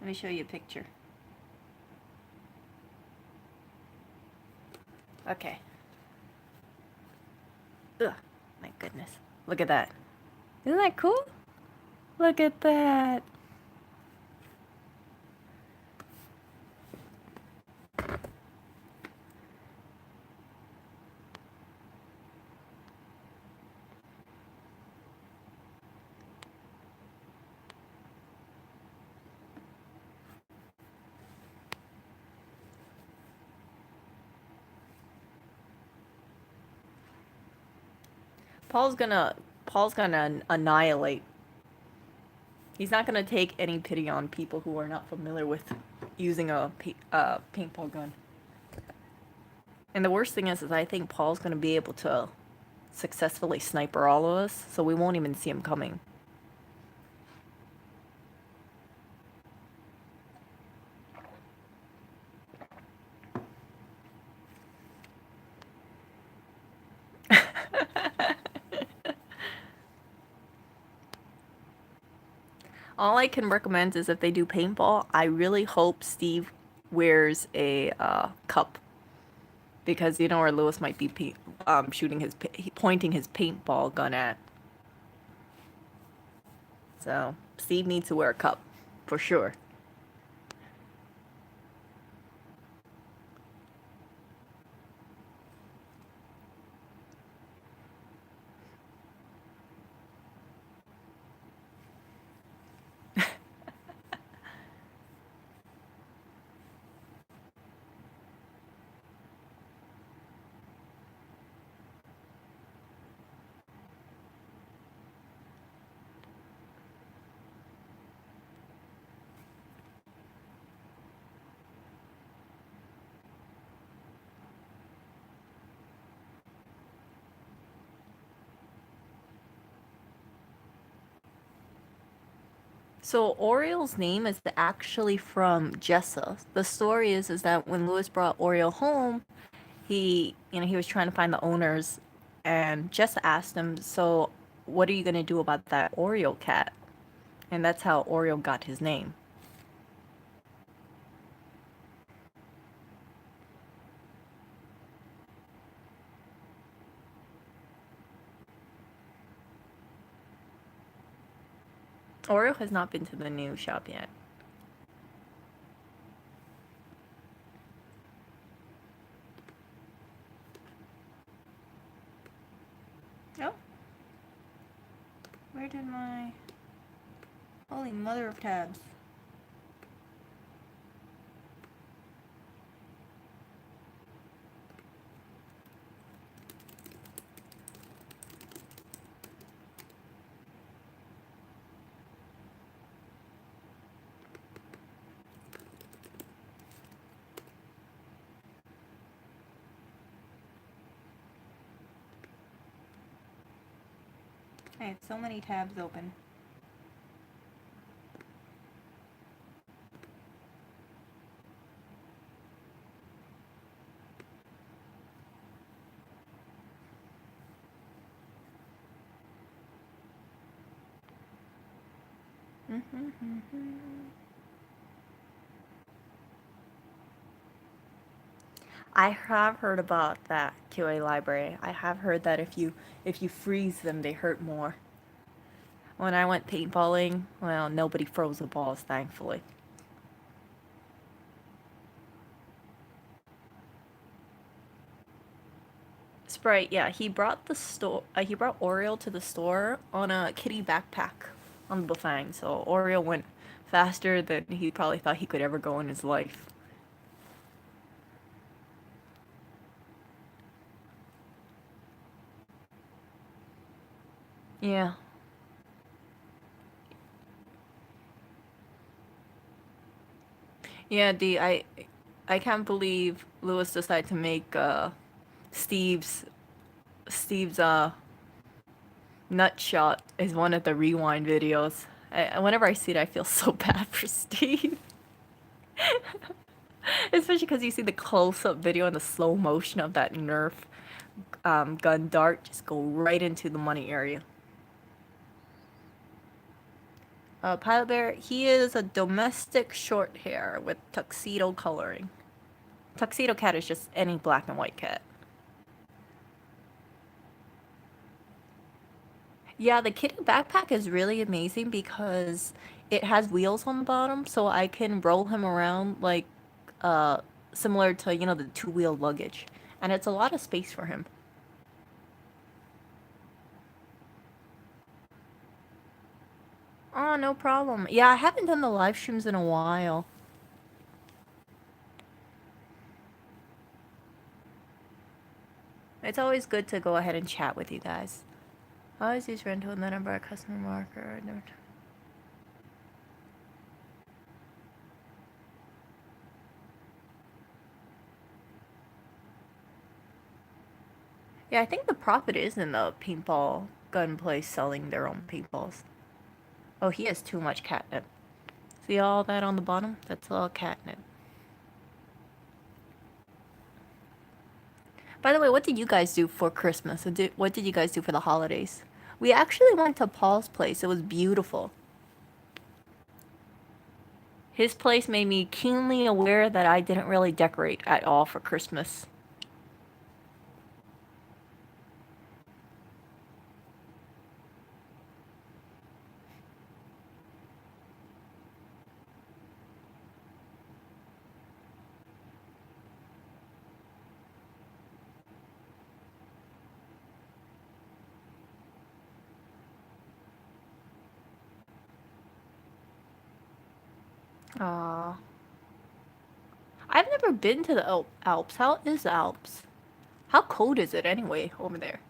Let me show you a picture. Okay. Ugh, my goodness. Look at that. Isn't that cool? Look at that. Paul's gonna annihilate. He's not gonna take any pity on people who are not familiar with using a paintball gun. And the worst thing is I think Paul's gonna be able to successfully sniper all of us, so we won't even see him coming. All I can recommend is if they do paintball, I really hope Steve wears a cup, because you know where Lewis might be pointing his paintball gun at. So Steve needs to wear a cup for sure. So Orio's name is actually from Jessa. The story is that when Lewis brought Oreo home, he was trying to find the owners, and Jessa asked him, "So, what are you gonna do about that Oreo cat?" And that's how Oreo got his name. Oreo has not been to the new shop yet. Oh. Where did my... Holy mother of tabs. I had so many tabs open. I have heard about that QA library. I have heard that if you freeze them, they hurt more. When I went paintballing, well, nobody froze the balls, thankfully. Sprite, yeah, he brought Oreo to the store on a kitty backpack on the Bafang, so Oreo went faster than he probably thought he could ever go in his life. Yeah. Yeah, I can't believe Lewis decided to make Steve's Steve's nut shot is one of the rewind videos. Whenever I see it, I feel so bad for Steve. Especially because you see the close-up video and the slow motion of that Nerf gun dart just go right into the money area. Pilot Bear, he is a domestic short hair with tuxedo coloring. Tuxedo cat is just any black and white cat. Yeah, the kitty backpack is really amazing because it has wheels on the bottom, so I can roll him around like uh similar to, you know, the two-wheel luggage. And it's a lot of space for him. Oh, no problem. Yeah, I haven't done the live streams in a while. It's always good to go ahead and chat with you guys. I always use rental and then I buy a customer marker. Yeah, I think the profit is in the paintball gun place selling their own paintballs. Oh, he has too much catnip. See all that on the bottom? That's all catnip. By the way, what did you guys do for Christmas? What did you guys do for the holidays? We actually went to Paul's place. It was beautiful. His place made me keenly aware that I didn't really decorate at all for Christmas. Aww. I've never been to the Alps. How is the Alps? How cold is it anyway over there?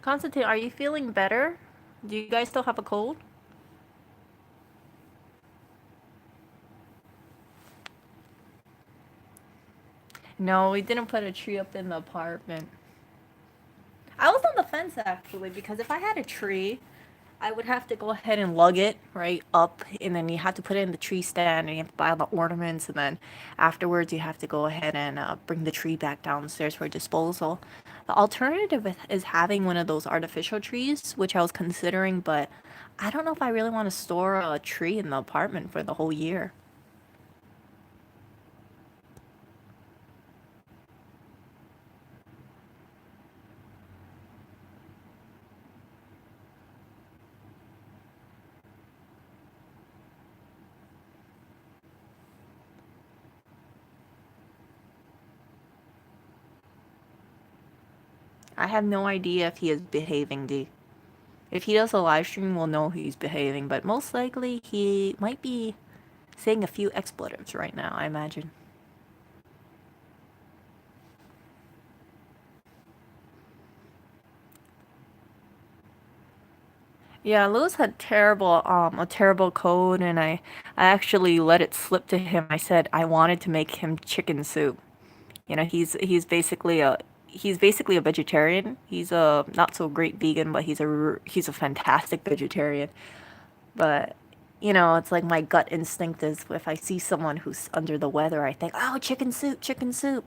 Constantine, are you feeling better? Do you guys still have a cold? No, we didn't put a tree up in the apartment. I was on the fence actually because if I had a tree, I would have to go ahead and lug it right up, and then you have to put it in the tree stand, and you have to buy all the ornaments, and then afterwards you have to go ahead and bring the tree back downstairs for disposal. The alternative is having one of those artificial trees, which I was considering, but I don't know if I really want to store a tree in the apartment for the whole year. I have no idea if he is behaving, D. If he does a live stream, we'll know he's behaving, but most likely he might be saying a few expletives right now, I imagine. Yeah, Lewis had a terrible cold, and I actually let it slip to him. I said I wanted to make him chicken soup. You know, he's basically a vegetarian. He's a not so great vegan, but he's a fantastic vegetarian. But you know, it's like my gut instinct is if I see someone who's under the weather, I think, oh, chicken soup, chicken soup.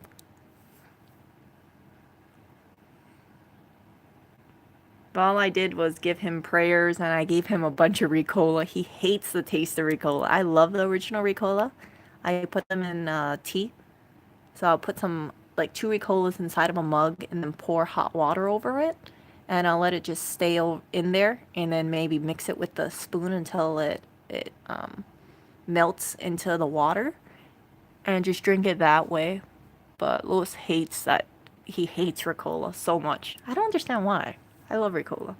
But all I did was give him prayers and I gave him a bunch of Ricola. He hates the taste of Ricola. I love the original Ricola. I put them in tea. So I'll put some, like, two Ricolas inside of a mug and then pour hot water over it. And I'll let it just stay in there and then maybe mix it with the spoon until it melts into the water and just drink it that way. But Louis hates that. He hates Ricola so much. I don't understand why. I love Ricola.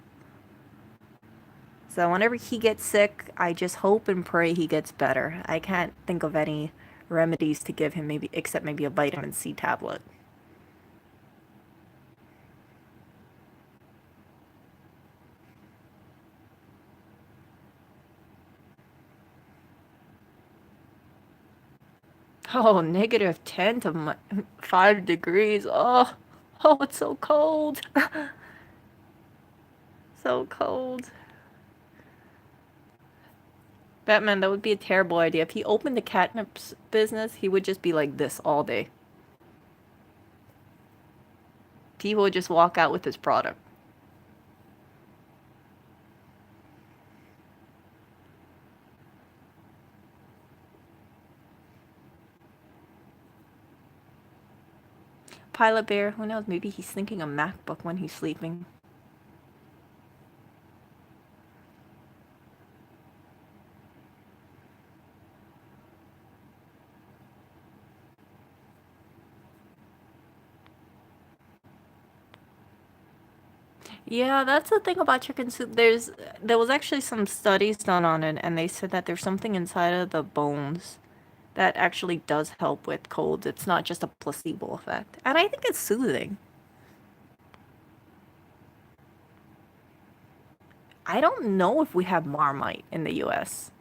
So whenever he gets sick, I just hope and pray he gets better. I can't think of any remedies to give him, maybe except maybe a vitamin C tablet. Oh, negative 10 to 5 degrees. Oh, oh, it's so cold. So cold. Batman, that would be a terrible idea. If he opened the catnip business, he would just be like this all day. People would just walk out with his product. Pilot Bear, who knows? Maybe he's thinking a MacBook when he's sleeping. Yeah, that's the thing about chicken soup. There was actually some studies done on it, and they said that there's something inside of the bones that actually does help with colds. It's not just a placebo effect. And I think it's soothing. I don't know if we have Marmite in the US.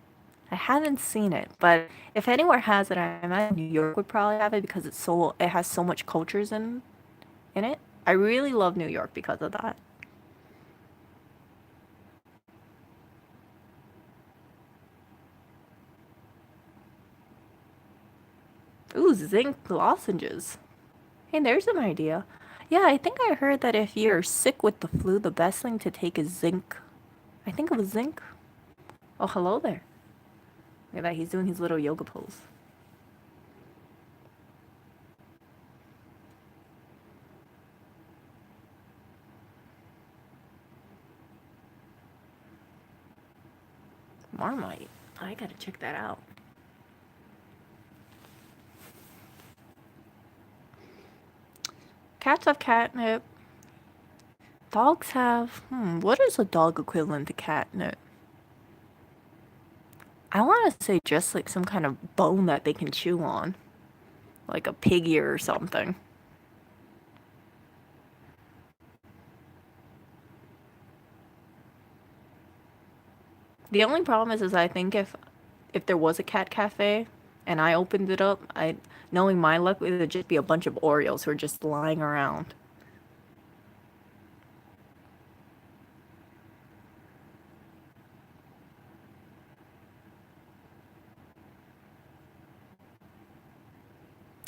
I haven't seen it, but if anywhere has it, I imagine New York would probably have it because it has so much cultures in it. I really love New York because of that. Ooh, zinc lozenges. Hey, there's an idea. Yeah, I think I heard that if you're sick with the flu, the best thing to take is zinc. I think it was zinc. Oh, hello there. Look at that, he's doing his little yoga pose. Marmite. I gotta check that out. Cats have catnip. Dogs have... what is a dog equivalent to catnip? I want to say just like some kind of bone that they can chew on. Like a pig ear or something. The only problem is I think if there was a cat cafe and I opened it up, knowing my luck, it would just be a bunch of Oreos who are just lying around.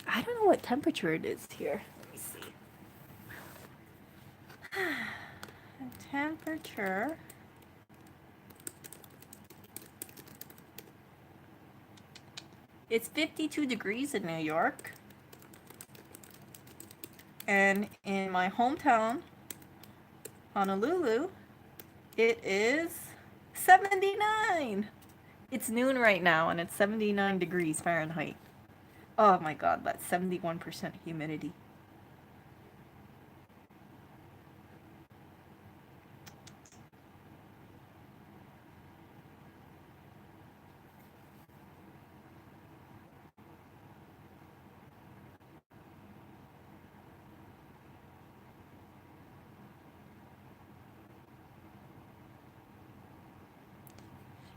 I don't know what temperature it is here. Let me see. Temperature. It's 52 degrees in New York. And in my hometown, Honolulu, it is 79. It's noon right now and it's 79 degrees Fahrenheit. Oh my god, that's 71% humidity.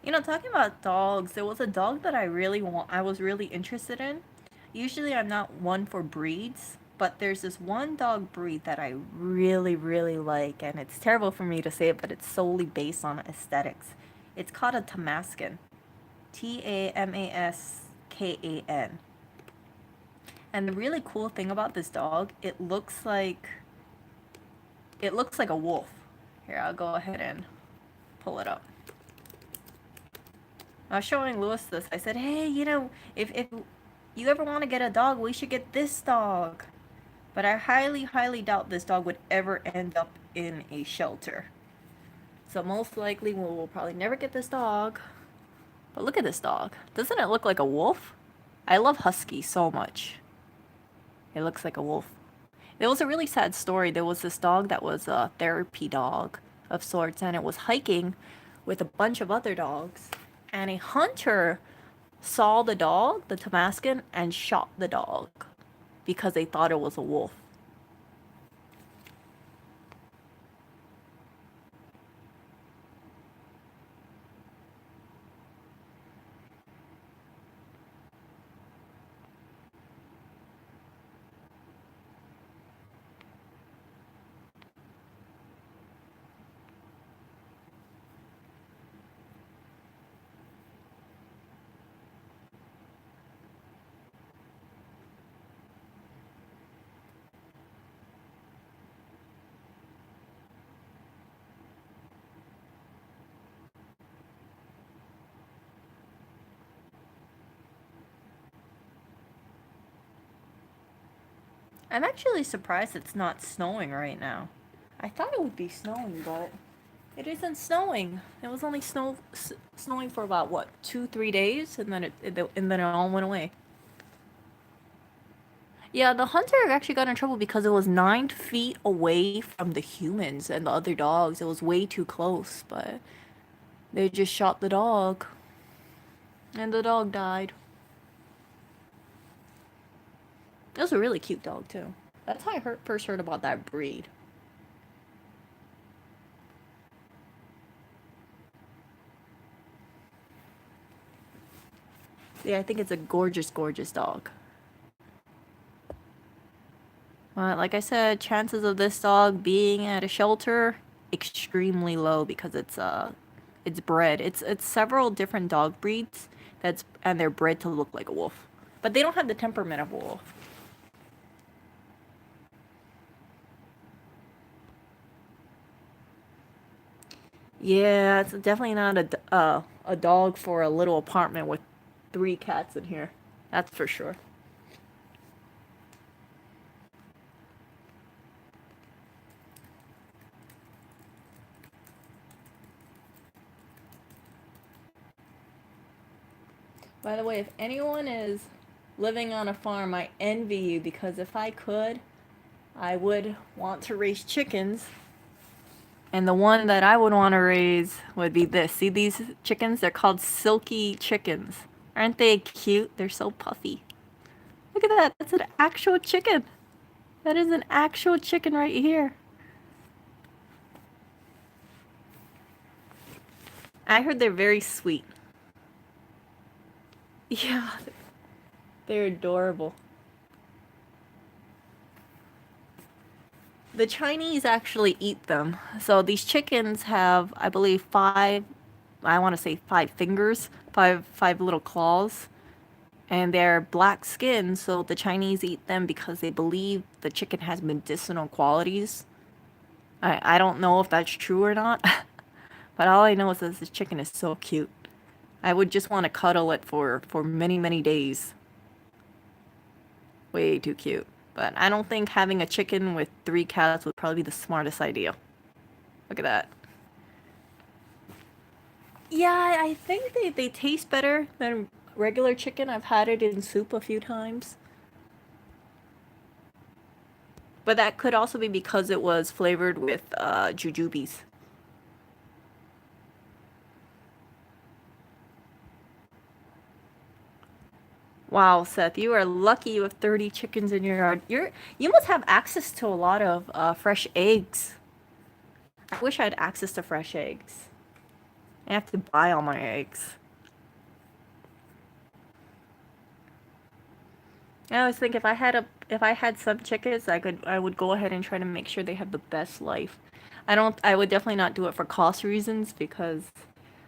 You know, talking about dogs, there was a dog that I was really interested in. Usually I'm not one for breeds, but there's this one dog breed that I really, really like, and it's terrible for me to say it, but it's solely based on aesthetics. It's called a Tamascan. Tamaskan. And the really cool thing about this dog, it looks like a wolf. Here, I'll go ahead and pull it up. I was showing Lewis this. I said, hey, if you ever want to get a dog, we should get this dog. But I highly, highly doubt this dog would ever end up in a shelter. So most likely we will probably never get this dog. But look at this dog. Doesn't it look like a wolf? I love huskies so much. It looks like a wolf. There was a really sad story. There was this dog that was a therapy dog of sorts, and it was hiking with a bunch of other dogs. And a hunter saw the dog, the Tamascan, and shot the dog because they thought it was a wolf. I'm actually surprised it's not snowing right now. I thought it would be snowing, but it isn't snowing. It was only snowing for about what 2-3 days, and then it all went away. Yeah, the hunter actually got in trouble because it was 9 feet away from the humans and the other dogs. It was way too close, but they just shot the dog, and the dog died. It was a really cute dog too. That's how I first heard about that breed. Yeah, I think it's a gorgeous, gorgeous dog. Like I said, chances of this dog being at a shelter extremely low because it's bred. It's several different dog breeds and they're bred to look like a wolf, but they don't have the temperament of a wolf. Yeah, it's definitely not a dog for a little apartment with 3 cats in here. That's for sure. By the way, if anyone is living on a farm, I envy you because if I could, I would want to raise chickens. And the one that I would want to raise would be this. See these chickens? They're called silky chickens. Aren't they cute? They're so puffy. Look at that. That's an actual chicken. That is an actual chicken right here. I heard they're very sweet. Yeah, they're adorable. The Chinese actually eat them. So these chickens have, I believe, I want to say 5 fingers, five little claws, and they're black skin. So the Chinese eat them because they believe the chicken has medicinal qualities. I don't know if that's true or not, but all I know is that this chicken is so cute. I would just want to cuddle it for many, many days. Way too cute. But I don't think having a chicken with 3 cats would probably be the smartest idea. Look at that. Yeah, I think they taste better than regular chicken. I've had it in soup a few times. But that could also be because it was flavored with jujubes. Wow, Seth, you are lucky you have 30 chickens in your yard. You must have access to a lot of fresh eggs. I wish I had access to fresh eggs. I have to buy all my eggs. I always think if I had some chickens, I would go ahead and try to make sure they have the best life. I would definitely not do it for cost reasons because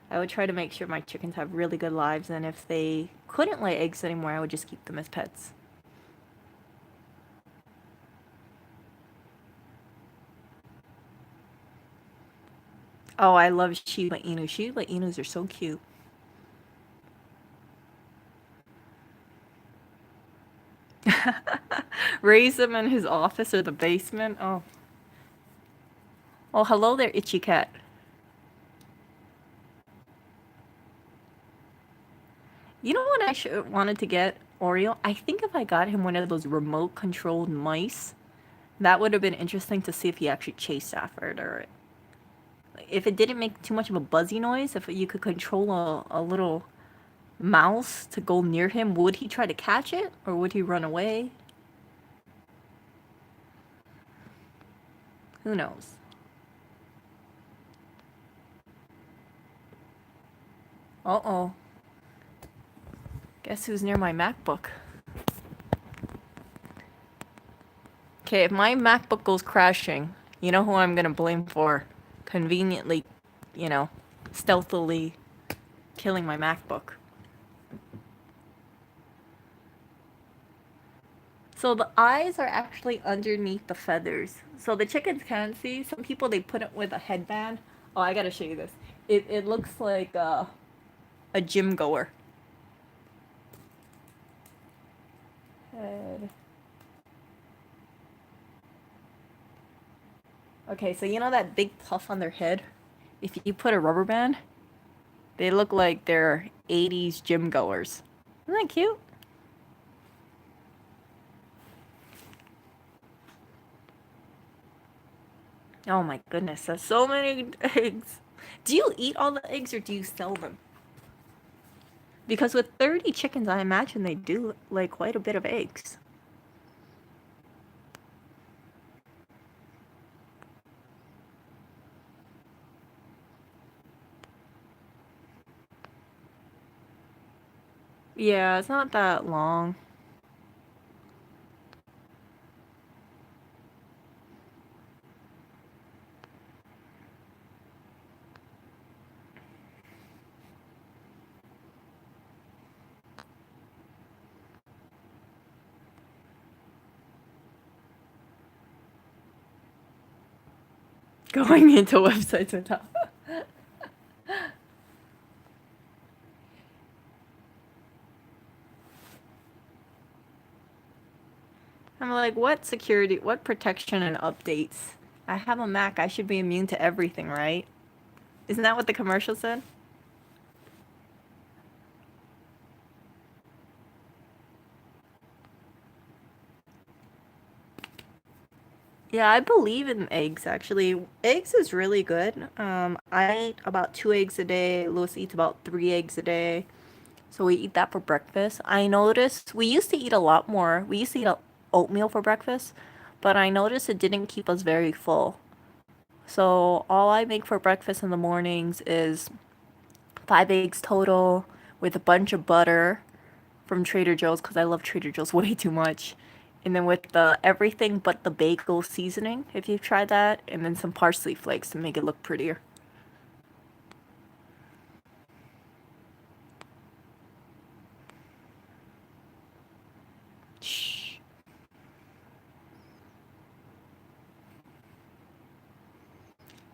I would try to make sure my chickens have really good lives, and if they couldn't lay eggs anymore, I would just keep them as pets. Oh, I love Shiba Inu. Shiba Inus are so cute. Raise them in his office or the basement. Oh. Oh, hello there, itchy cat. You know what wanted to get Oreo? I think if I got him one of those remote controlled mice, that would have been interesting to see if he actually chased after it, or if it didn't make too much of a buzzy noise, if you could control a little mouse to go near him, would he try to catch it or would he run away? Who knows? Uh-oh. Guess who's near my MacBook? Okay, if my MacBook goes crashing, you know who I'm gonna blame for conveniently, you know, stealthily killing my MacBook. So the eyes are actually underneath the feathers. So the chickens can see. Some people they put it with a headband. Oh, I gotta show you this. It looks like a gym goer. Head. Okay, so you know that big puff on their head? If you put a rubber band, they look like they're 80s gym goers. Isn't that cute? Oh my goodness, that's so many eggs. Do you eat all the eggs or do you sell them? Because with 30 chickens, I imagine they do like quite a bit of eggs. Yeah, it's not that long. Going into websites with that. I'm like, what security, what protection and updates? I have a Mac, I should be immune to everything, right? Isn't that what the commercial said? Yeah, I believe in eggs actually. Eggs is really good. I eat about 2 eggs a day. Louis eats about 3 eggs a day. So we eat that for breakfast. I noticed we used to eat a lot more. We used to eat oatmeal for breakfast, but I noticed it didn't keep us very full. So all I make for breakfast in the mornings is 5 eggs total with a bunch of butter from Trader Joe's because I love Trader Joe's way too much. And then with the everything but the bagel seasoning, if you've tried that, and then some parsley flakes to make it look prettier. Shh.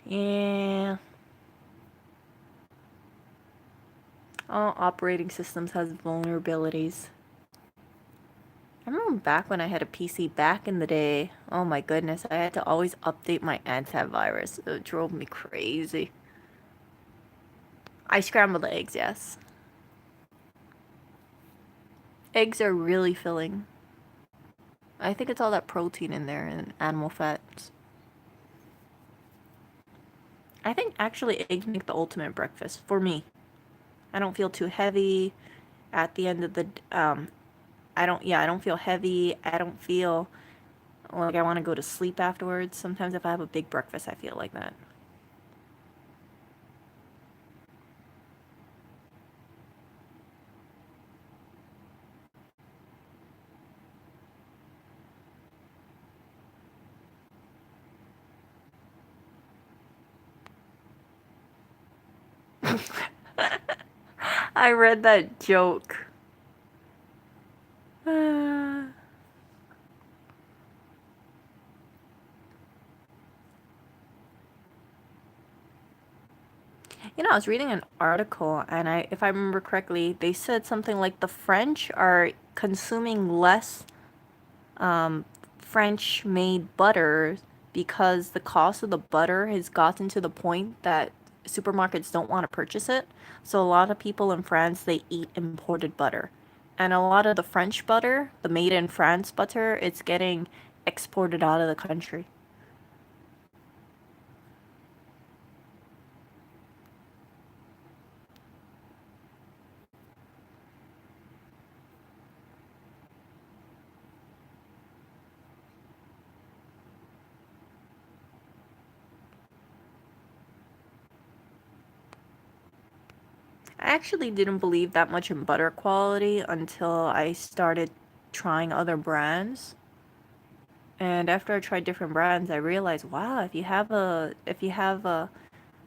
Yeah. All operating systems has vulnerabilities. I remember back when I had a PC back in the day. Oh my goodness, I had to always update my antivirus. It drove me crazy. I scrambled the eggs, yes. Eggs are really filling. I think it's all that protein in there and animal fats. I think actually eggs make the ultimate breakfast for me. I don't feel too heavy at the end of the I don't feel heavy. I don't feel like I want to go to sleep afterwards. Sometimes if I have a big breakfast, I feel like that. I read that joke. You know, I was reading an article, and if I remember correctly, they said something like the French are consuming less um, French-made butter because the cost of the butter has gotten to the point that supermarkets don't want to purchase it. So a lot of people in France, they eat imported butter. And a lot of the French butter, the made in France butter, it's getting exported out of the country. I actually didn't believe that much in butter quality until I started trying other brands. And after I tried different brands, I realized, wow, if you have a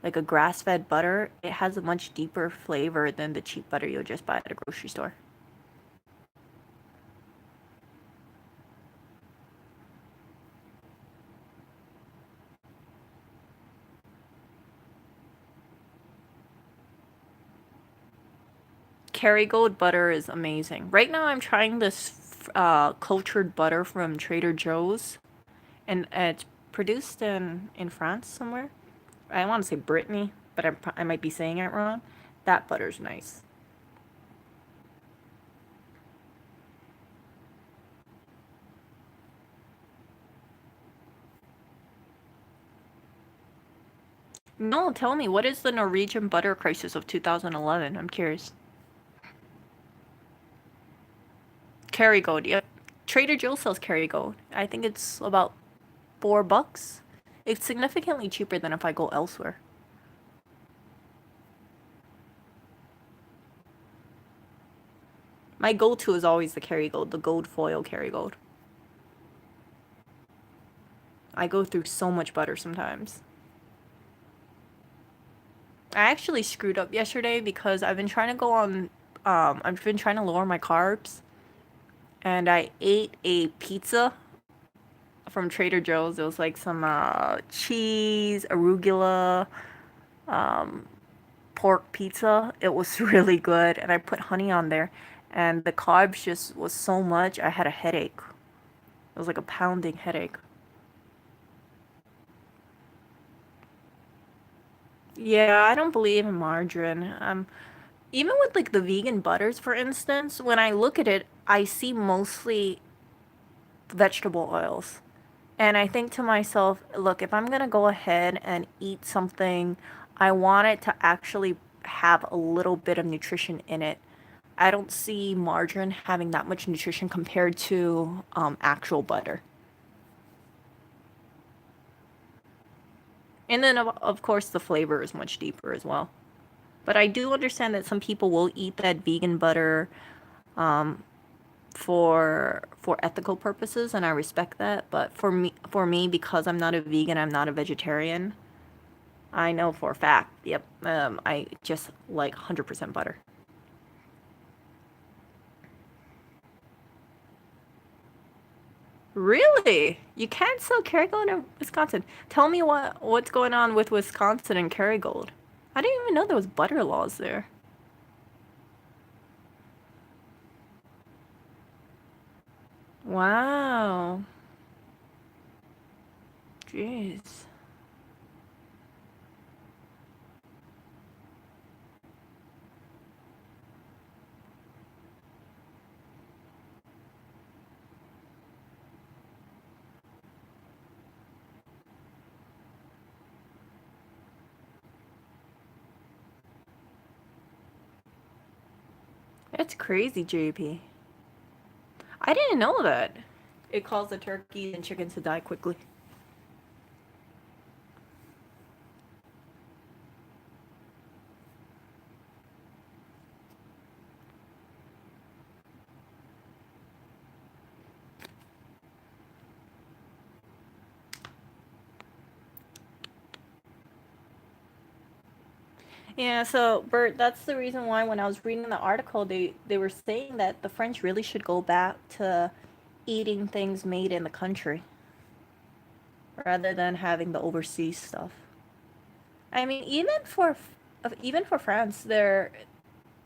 like a grass-fed butter, it has a much deeper flavor than the cheap butter you'll just buy at a grocery store. Kerrygold butter is amazing. Right now, I'm trying this cultured butter from Trader Joe's, and it's produced in France somewhere. I want to say Brittany, but I might be saying it wrong. That butter's nice. No, tell me, what is the Norwegian butter crisis of 2011? I'm curious. Kerrygold, yep. Trader Joe's sells Kerrygold. I think it's about $4. It's significantly cheaper than if I go elsewhere. My go-to is always the Kerrygold, the gold foil Kerrygold. I go through so much butter sometimes. I actually screwed up yesterday because I've been trying to go on, I've been trying to lower my carbs. And I ate a pizza from Trader Joe's. It was like some cheese, arugula, pork pizza. It was really good. And I put honey on there. And the carbs just was so much, I had a headache. It was like a pounding headache. Yeah, I don't believe in margarine. Even with like the vegan butters, for instance, when I look at it, I see mostly vegetable oils. And I think to myself, look, if I'm gonna go ahead and eat something, I want it to actually have a little bit of nutrition in it. I don't see margarine having that much nutrition compared to actual butter. And then, of course, the flavor is much deeper as well. But I do understand that some people will eat that vegan butter um, for ethical purposes, and I respect that. But for me, because I'm not a vegan, I'm not a vegetarian. I know for a fact. Yep. I just like 100% butter. Really? You can't sell Kerrygold in Wisconsin. Tell me what's going on with Wisconsin and Kerrygold. I didn't even know there was butter laws there. Wow. Jeez. That's crazy, JP. I didn't know that. It caused the turkeys and chickens to die quickly. Yeah, so Bert, that's the reason why when I was reading the article, they were saying that the French really should go back to eating things made in the country rather than having the overseas stuff. I mean, even for France, they're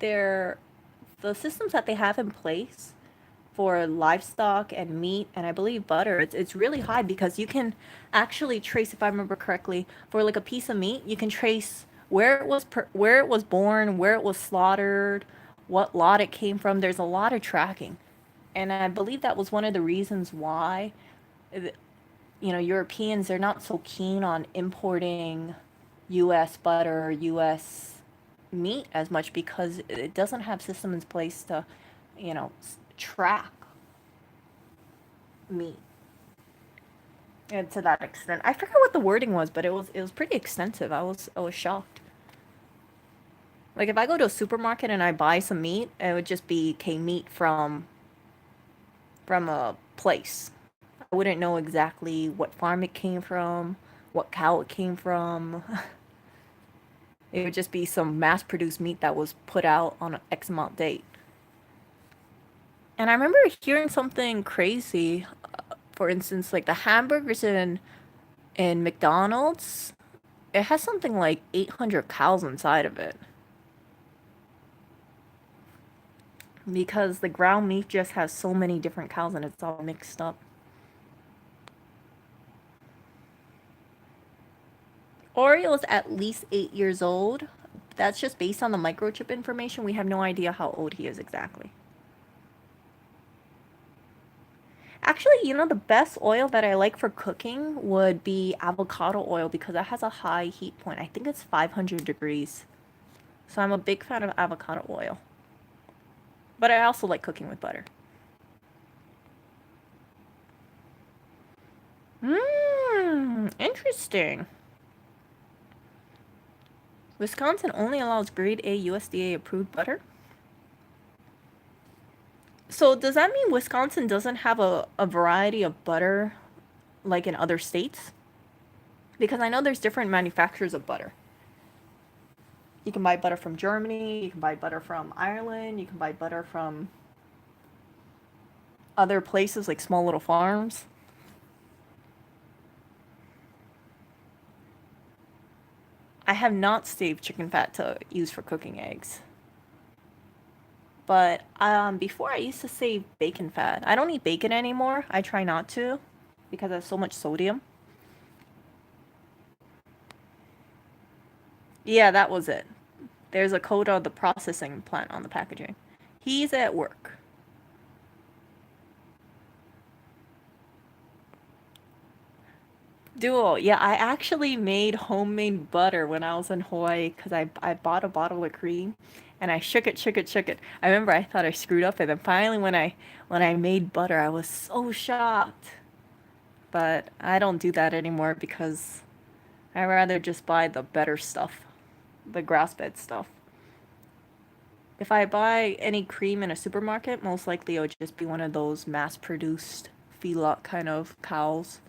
the systems that they have in place for livestock and meat and I believe butter, it's really high because you can actually trace, if I remember correctly, for like a piece of meat, you can trace where it was born, where it was slaughtered, what lot it came from. There's a lot of tracking. And I believe that was one of the reasons why Europeans, they're not so keen on importing US butter, US meat as much because it doesn't have systems in place to, track meat and to that extent. I forget what the wording was, but it was pretty extensive. I was shocked. Like if I go to a supermarket and I buy some meat, it would just be meat from a place. I wouldn't know exactly what farm it came from, what cow it came from. It would just be some mass-produced meat that was put out on an X amount date. And I remember hearing something crazy. For instance, like the hamburgers in McDonald's, it has something like 800 cows inside of it. Because the ground meat just has so many different cows and it's all mixed up. Oreo is at least 8 years old. That's just based on the microchip information. We have no idea how old he is exactly. Actually, you know, the best oil that I like for cooking would be avocado oil because it has a high heat point. I think it's 500 degrees. So I'm a big fan of avocado oil. But I also like cooking with butter. Interesting. Wisconsin only allows grade A USDA approved butter? So does that mean Wisconsin doesn't have a variety of butter like in other states? Because I know there's different manufacturers of butter. You can buy butter from Germany, you can buy butter from Ireland, you can buy butter from other places like small little farms. I have not saved chicken fat to use for cooking eggs. But before I used to save bacon fat. I don't eat bacon anymore. I try not to because there's so much sodium. Yeah, that was it. There's a code of the processing plant on the packaging. He's at work. Dual. Yeah, I actually made homemade butter when I was in Hawaii because I bought a bottle of cream and I shook it, shook it, shook it. I remember I thought I screwed up and then finally when I made butter, I was so shocked. But I don't do that anymore because I rather just buy the better stuff, the grass-fed stuff. If I buy any cream in a supermarket, most likely it would just be one of those mass-produced feedlot kind of cows.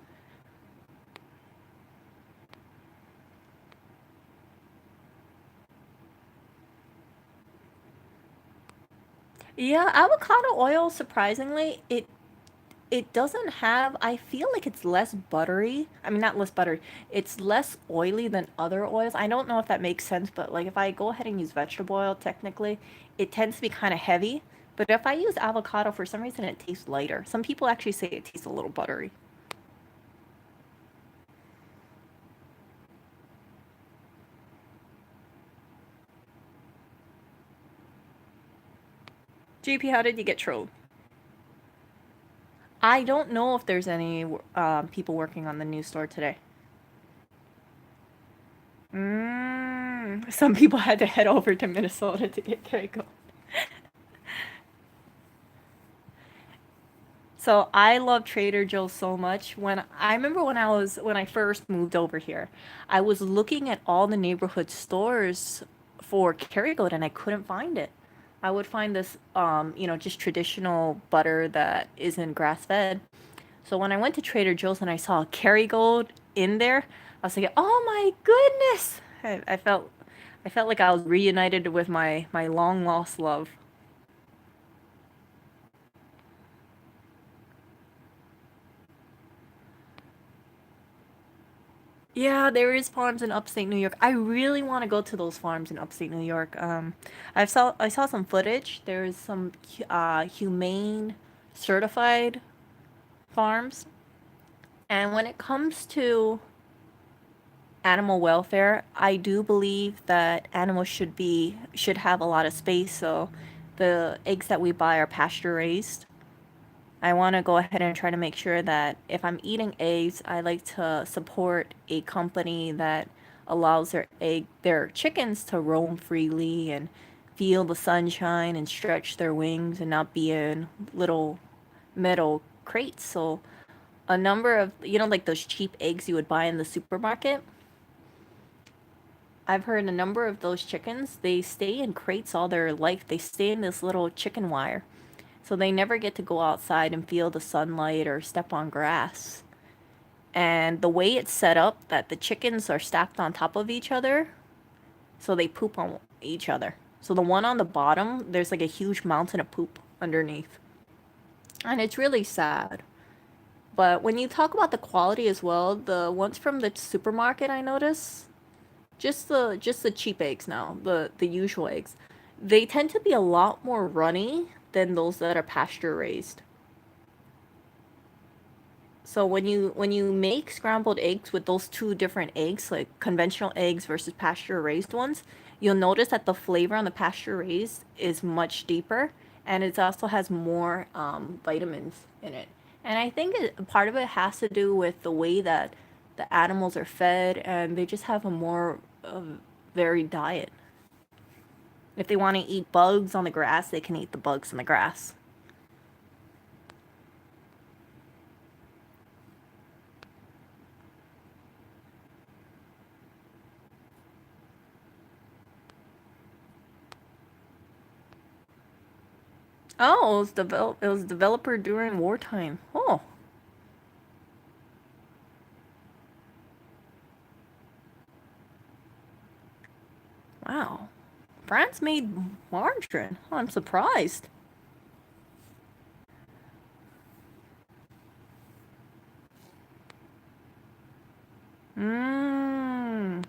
Yeah, avocado oil, surprisingly, it doesn't have, I feel like it's less buttery. I mean, not less buttery. It's less oily than other oils. I don't know if that makes sense, but like if I go ahead and use vegetable oil, technically, it tends to be kind of heavy. But if I use avocado, for some reason, it tastes lighter. Some people actually say it tastes a little buttery. JP, how did you get trolled? I don't know if there's any people working on the new store today. Some people had to head over to Minnesota to get Keiko. So I love Trader Joe's so much. When I remember when I first moved over here, I was looking at all the neighborhood stores for Kerrygold and I couldn't find it. I would find this just traditional butter that isn't grass fed. So when I went to Trader Joe's and I saw Kerrygold in there, I was like, "Oh my goodness!" I felt like I was reunited with my long lost love. Yeah, there is farms in upstate New York. I really want to go to those farms in upstate New York. I saw some footage. There's some humane certified farms, and when it comes to animal welfare, I do believe that animals should have a lot of space. So the eggs that we buy are pasture raised. I want to go ahead and try to make sure that if I'm eating eggs, I like to support a company that allows their chickens to roam freely and feel the sunshine and stretch their wings and not be in little metal crates. So a number of, like those cheap eggs you would buy in the supermarket. I've heard a number of those chickens, they stay in crates all their life. They stay in this little chicken wire. So they never get to go outside and feel the sunlight or step on grass. And the way it's set up, that the chickens are stacked on top of each other, so they poop on each other. So the one on the bottom, there's like a huge mountain of poop underneath. And it's really sad. But when you talk about the quality as well, the ones from the supermarket I notice, just the cheap eggs now, the usual eggs, they tend to be a lot more runny than those that are pasture raised. So when you make scrambled eggs with those two different eggs, like conventional eggs versus pasture raised ones, you'll notice that the flavor on the pasture raised is much deeper, and it also has more vitamins in it. And I think part of it has to do with the way that the animals are fed, and they just have a more varied diet. If they want to eat bugs on the grass, they can eat the bugs on the grass. Oh, it was developer during wartime. Oh, wow. France made margarine. Oh, I'm surprised. Mmm.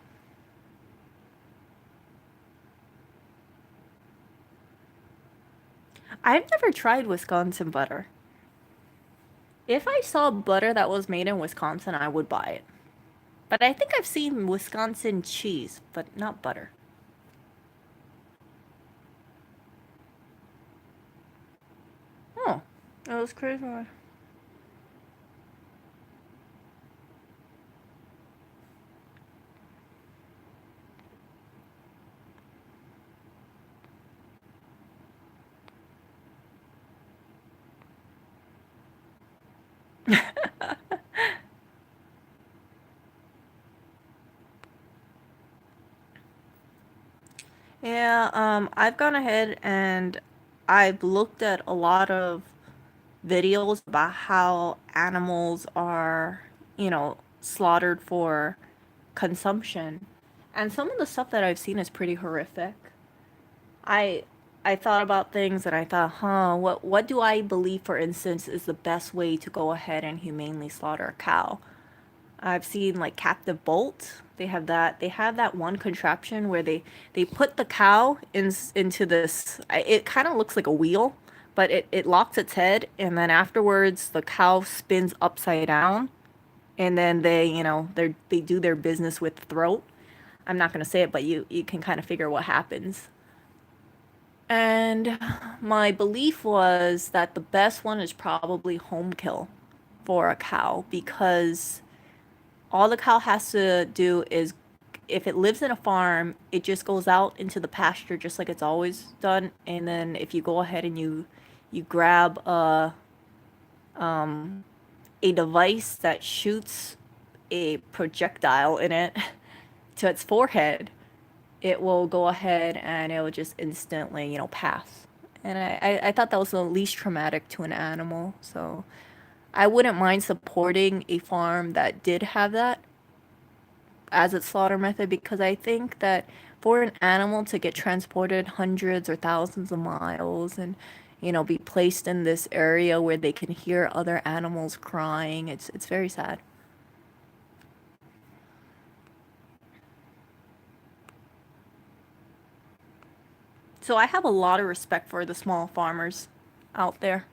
I've never tried Wisconsin butter. If I saw butter that was made in Wisconsin, I would buy it. But I think I've seen Wisconsin cheese, but not butter. Oh, that was crazy. Yeah, I've gone ahead and I've looked at a lot of videos about how animals are, slaughtered for consumption. And some of the stuff that I've seen is pretty horrific. I I thought about things and I thought, what do I believe, for instance, is the best way to go ahead and humanely slaughter a cow? I've seen like captive bolt. They have that one contraption where they put the cow into this. It kind of looks like a wheel, but it locks its head, and then afterwards the cow spins upside down, and then they do their business with the throat. I'm not gonna say it, but you can kind of figure what happens. And my belief was that the best one is probably home kill for a cow, because all the cow has to do is, if it lives in a farm, it just goes out into the pasture just like it's always done. And then if you go ahead and you grab a device that shoots a projectile in it to its forehead, it will go ahead and it will just instantly, pass. And I thought that was the least traumatic to an animal. So I wouldn't mind supporting a farm that did have that as its slaughter method, because I think that for an animal to get transported hundreds or thousands of miles and be placed in this area where they can hear other animals crying, it's very sad. So I have a lot of respect for the small farmers out there.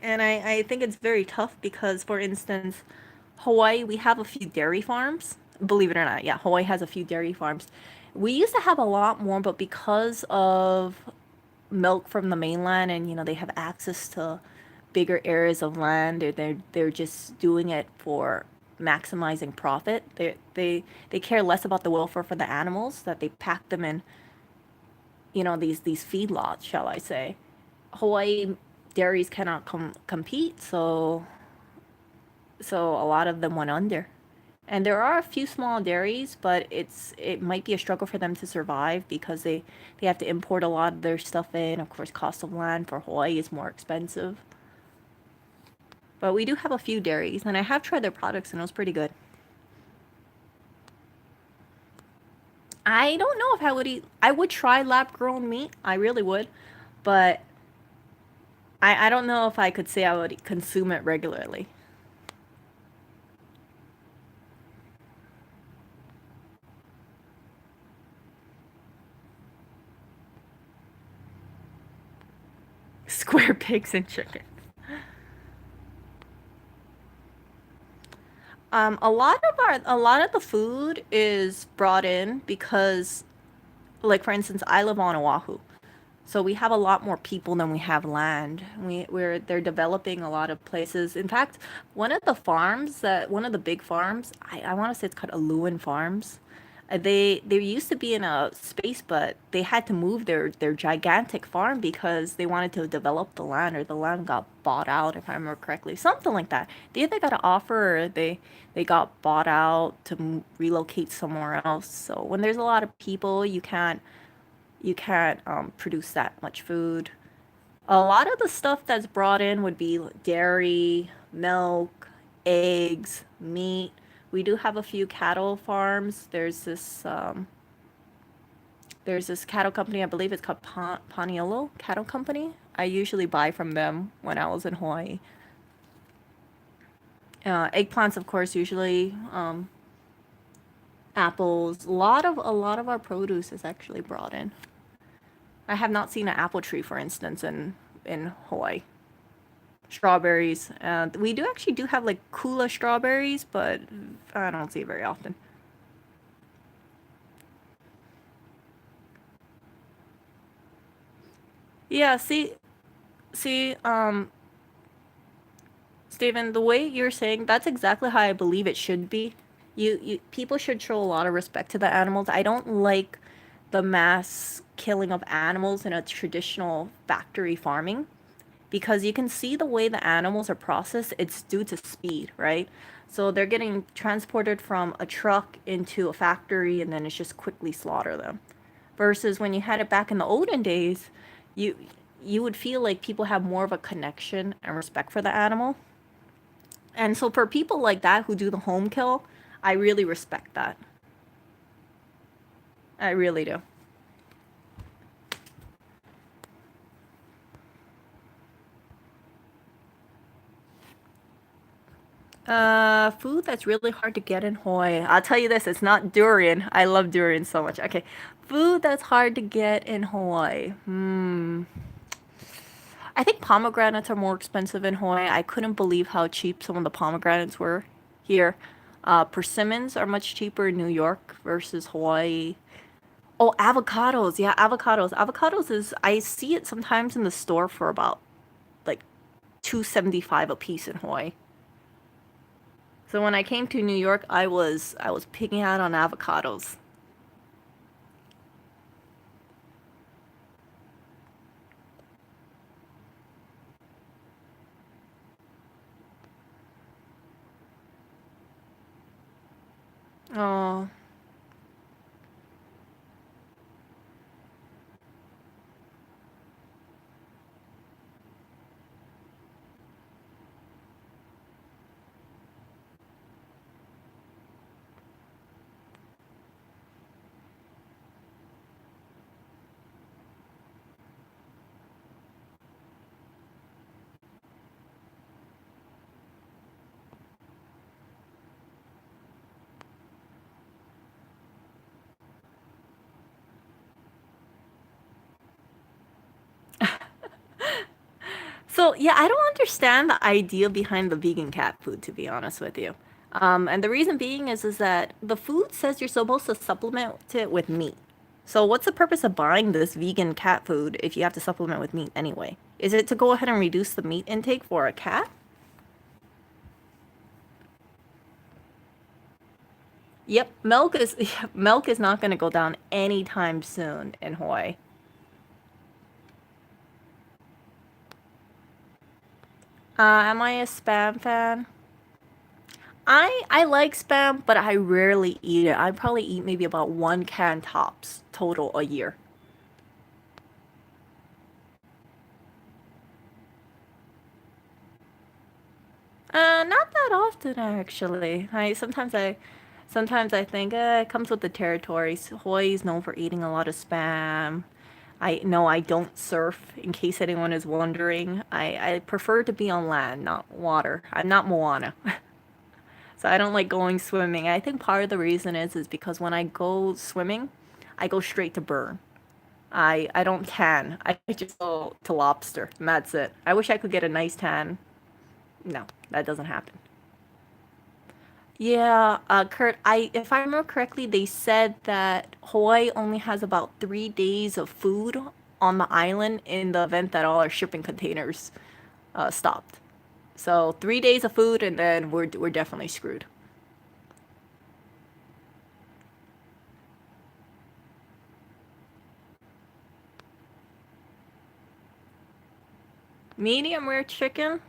And I think it's very tough because, for instance, Hawaii, we have a few dairy farms. Believe it or not, yeah, Hawaii has a few dairy farms. We used to have a lot more, but because of milk from the mainland, and they have access to bigger areas of land, or they're just doing it for maximizing profit. They care less about the welfare for the animals, that they pack them in, these feedlots, shall I say. Hawaii dairies cannot compete, so a lot of them went under. And there are a few small dairies, but it might be a struggle for them to survive because they have to import a lot of their stuff in. Of course, cost of land for Hawaii is more expensive. But we do have a few dairies, and I have tried their products, and it was pretty good. I don't know if I would eat. I would try lab grown meat. I really would, but I don't know if I could say I would consume it regularly. Square pigs and chicken. A lot of the food is brought in because, like for instance, I live on Oahu. So we have a lot more people than we have land. They're developing a lot of places. In fact, one of the big farms, I want to say it's called Aluan Farms. They used to be in a space, but they had to move their gigantic farm because they wanted to develop the land, or the land got bought out, if I remember correctly, something like that. They either got an offer, or they got bought out to relocate somewhere else. So when there's a lot of people, you can't produce that much food. A lot of the stuff that's brought in would be dairy, milk, eggs, meat. We do have a few cattle farms. There's this cattle company. I believe it's called Paniolo Cattle Company. I usually buy from them when I was in Hawaii. Eggplants, of course, usually apples. A lot of our produce is actually brought in. I have not seen an apple tree, for instance, in Hawaii. Strawberries. We do actually do have like Kula strawberries, but I don't see it very often. Yeah, see, Steven, the way you're saying, that's exactly how I believe it should be. People should show a lot of respect to the animals. I don't like the mass killing of animals in a traditional factory farming, because you can see the way the animals are processed, it's due to speed, right? So they're getting transported from a truck into a factory, and then it's just quickly slaughter them. Versus when you had it back in the olden days, you you would feel like people have more of a connection and respect for the animal. And so for people like that who do the home kill, I really respect that. I really do. Food that's really hard to get in Hawaii. I'll tell you this, it's not durian. I love durian so much. Okay. Food that's hard to get in Hawaii. I think pomegranates are more expensive in Hawaii. I couldn't believe how cheap some of the pomegranates were here. Persimmons are much cheaper in New York versus Hawaii. Oh, avocados. Yeah, avocados. Avocados is, I see it sometimes in the store for about like 2.75 a piece in Hawaii. So when I came to New York, I was picking out on avocados. Oh. So yeah, I don't understand the idea behind the vegan cat food, to be honest with you. And the reason being is that the food says you're supposed to supplement it with meat. So what's the purpose of buying this vegan cat food if you have to supplement with meat anyway? Is it to go ahead and reduce the meat intake for a cat? Yep, milk is not going to go down anytime soon in Hawaii. Am I a spam fan? I like spam, but I rarely eat it. I probably eat maybe about one can tops total a year. Not that often actually. Sometimes I think it comes with the territories. Hawaii's known for eating a lot of spam. I know I don't surf, in case anyone is wondering. I prefer to be on land, not water. I'm not Moana. So I don't like going swimming. I think part of the reason is because when I go swimming, I go straight to burn. I don't tan. I just go to lobster, and that's it. I wish I could get a nice tan. No, that doesn't happen. Yeah, Kurt, if I remember correctly, they said that Hawaii only has about 3 days of food on the island in the event that all our shipping containers stopped. So 3 days of food, and then we're definitely screwed. Medium rare chicken.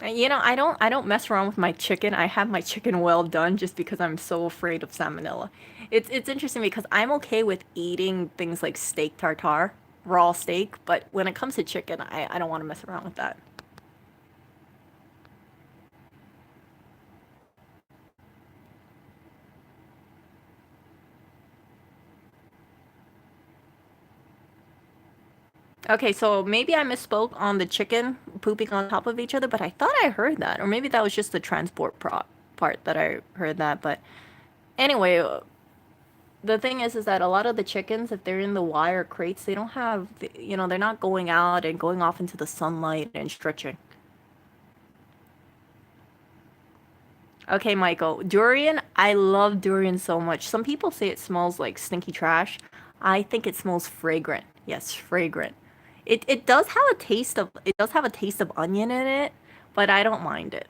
I don't mess around with my chicken. I have my chicken well done just because I'm so afraid of salmonella. It's interesting because I'm okay with eating things like steak tartare, raw steak, but when it comes to chicken, I don't want to mess around with that. Okay, so maybe I misspoke on the chicken pooping on top of each other, but I thought I heard that, or maybe that was just the transport part that I heard that. But anyway, the thing is that a lot of the chickens, if they're in the wire crates, they don't have, they're not going out and going off into the sunlight and stretching. Okay, Michael, durian, I love durian so much. Some people say it smells like stinky trash. I think it smells fragrant. Yes, fragrant. It does have a taste of onion in it, but I don't mind it.